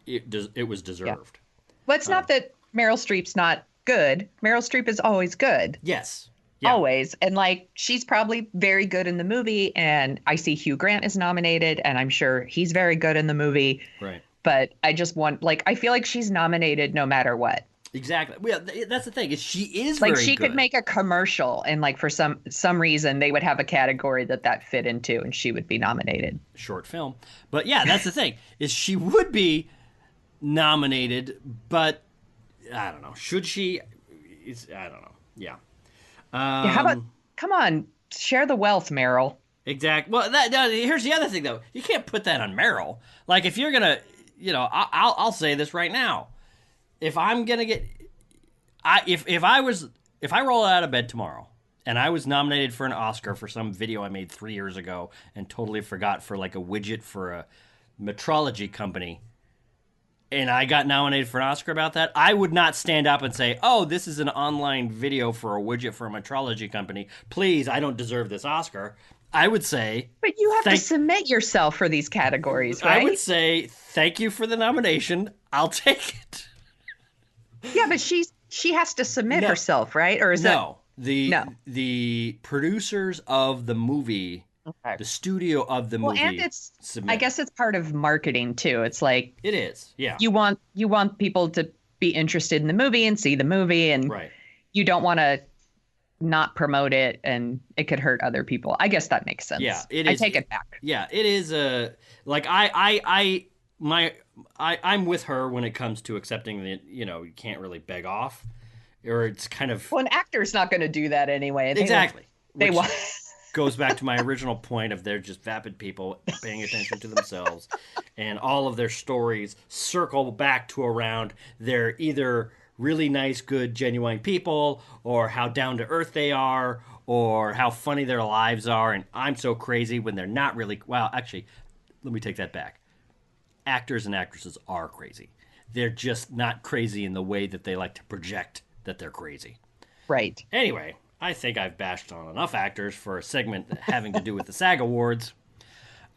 it was deserved. Yeah. Well, it's not that Meryl Streep's not good. Meryl Streep is always good. Yes. Yeah. Always. And she's probably very good in the movie. And I see Hugh Grant is nominated, and I'm sure he's very good in the movie. Right. But I just want, I feel like she's nominated no matter what. Exactly. Well, that's the thing. She is very good. She could make a commercial, and for some reason they would have a category that fit into, and she would be nominated. Short film. But yeah, that's the thing, is she would be nominated, but I don't know. Should she? I don't know. Yeah. How about, come on, share the wealth, Meryl. Exactly. Well, here's the other thing, though. You can't put that on Meryl. Like, if you're going to, I'll say this right now. If I'm going to get, if I roll out of bed tomorrow and I was nominated for an Oscar for some video I made 3 years ago and totally forgot for a widget for a metrology company, and I got nominated for an Oscar about that, I would not stand up and say, oh, this is an online video for a widget for a metrology company. Please, I don't deserve this Oscar. I would say... But you have to submit yourself for these categories, right? I would say, thank you for the nomination. I'll take it. Yeah, but she has to submit herself, right? Or is the producers of the movie Okay. The studio of the movie. Well, and I submit. guess it's part of marketing too. It's like It is. Yeah. you want people to be interested in the movie and see the movie, and Right. you don't want to not promote it, and it could hurt other people. I guess that makes sense. Yeah, it I is. take it back. Yeah, it is like I'm with her when it comes to accepting that, you can't really beg off, or it's kind of Well, an actor's not going to do that anyway. exactly. They Which want. goes back to my original point of they're just vapid people paying attention to themselves, and all of their stories circle back to around they're either really nice, good, genuine people, or how down to earth they are, or how funny their lives are, and I'm so crazy when they're not really. Well, actually, let me take that back. Actors and actresses are crazy. They're just not crazy in the way that they like to project that they're crazy. Right. Anyway, I think I've bashed on enough actors for a segment having to do with the SAG Awards.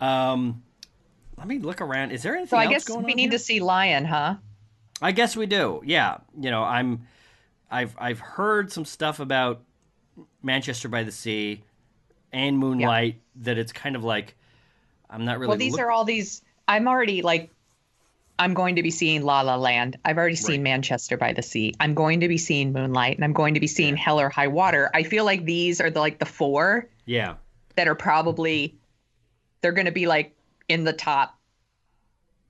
Let me look around. Is there anything So I else guess going on we need here? to see Lion, huh? I guess we do. Yeah. I've heard some stuff about Manchester by the Sea and Moonlight that it's kind of like I'm not really. Well, these are all these. I'm already like, I'm going to be seeing La La Land. I've already seen Manchester by the Sea. I'm going to be seeing Moonlight, and I'm going to be seeing Hell or High Water. I feel like these are the four. Yeah. That are probably, they're going to be like in the top,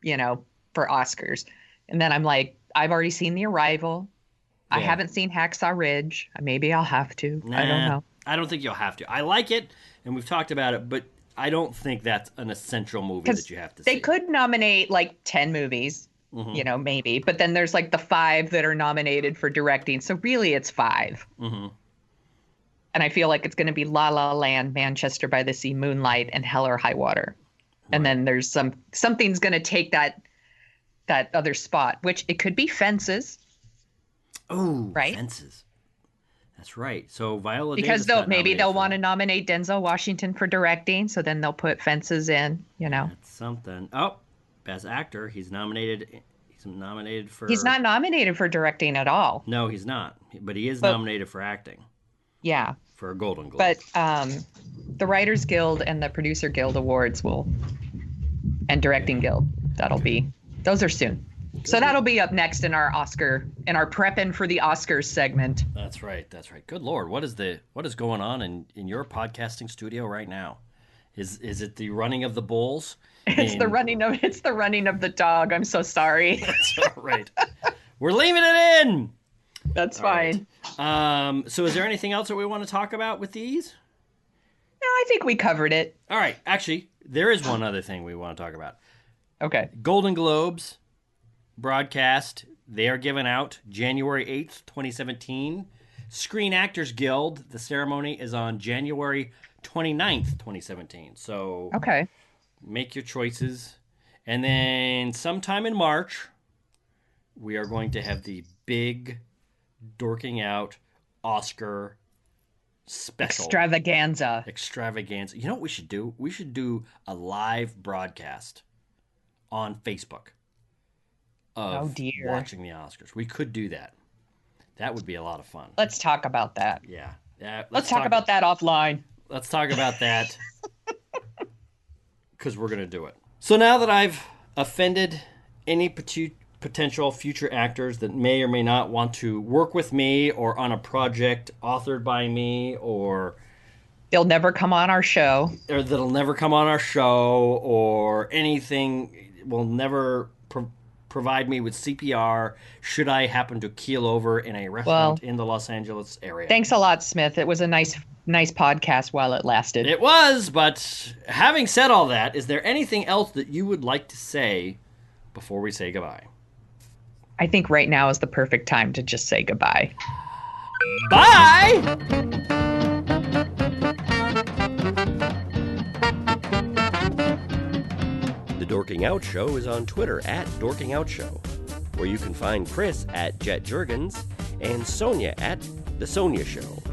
for Oscars. And then I'm like, I've already seen The Arrival. Yeah. I haven't seen Hacksaw Ridge. Maybe I'll have to. I don't know. I don't think you'll have to. I like it, and we've talked about it, but I don't think that's an essential movie that you have to see. They could nominate 10 movies, maybe. But then there's the 5 that are nominated for directing. So really it's 5. Mm-hmm. And I feel like it's going to be La La Land, Manchester by the Sea, Moonlight, and Hell or High Water. Right. And then there's something's going to take that other spot, which it could be Fences. Oh, right? Fences. That's right. So Viola Davis Davis maybe they'll want to nominate Denzel Washington for directing, so then they'll put Fences in, That's something. Oh, Best Actor. He's nominated. He's nominated for. He's not nominated for directing at all. No, he's not. But he is nominated for acting. Yeah. For a Golden Globe. But the Writers Guild and the Producer Guild Awards and Directing Guild. Those are soon. Good. So that'll be up next in our Preppin for the Oscars segment. That's right. Good Lord, what is going on in your podcasting studio right now? Is it the running of the bulls? It's the running of the dog. I'm so sorry. That's all right. We're leaving it in. That's fine. Right. So is there anything else that we want to talk about with these? No, I think we covered it. All right. Actually, there is one other thing we want to talk about. Okay. Golden Globes broadcast. They are given out January 8th, 2017. Screen Actors Guild, the ceremony is on January 29th, 2017. So okay, make your choices. And then sometime in March, we are going to have the big Dorking Out Oscar special. Extravaganza. You know what we should do? We should do a live broadcast on Facebook of watching the Oscars. We could do that. That would be a lot of fun. Let's talk about that. Yeah. Let's talk about that offline. Let's talk about that because we're going to do it. So now that I've offended any potential future actors that may or may not want to work with me or on a project authored by me, or they'll never come on our show, or anything, will never provide me with CPR should I happen to keel over in a restaurant in the Los Angeles area. Thanks a lot, Smith. It was a nice podcast while it lasted. It was, but having said all that, is there anything else that you would like to say before we say goodbye? I think right now is the perfect time to just say goodbye. Bye! The Dorking Out Show is on Twitter at Dorking Out Show, where you can find Chris at Jet Jurgens and Sonia at The Sonia Show.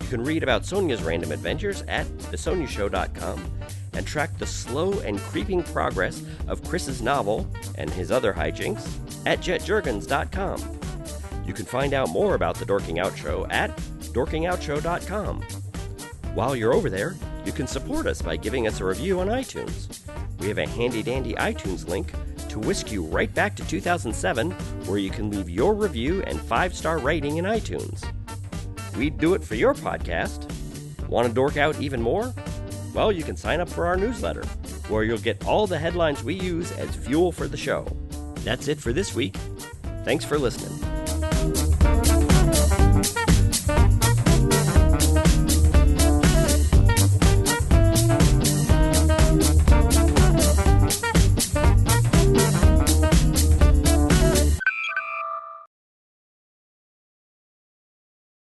You can read about Sonia's random adventures at thesoniashow.com and track the slow and creeping progress of Chris's novel and his other hijinks at jetjurgens.com. You can find out more about The Dorking Out Show at dorkingoutshow.com. While you're over there, You can support us by giving us a review on iTunes. We have a handy-dandy iTunes link to whisk you right back to 2007, where you can leave your review and 5-star rating in iTunes. We'd do it for your podcast. Want to dork out even more? Well, you can sign up for our newsletter, where you'll get all the headlines we use as fuel for the show. That's it for this week. Thanks for listening.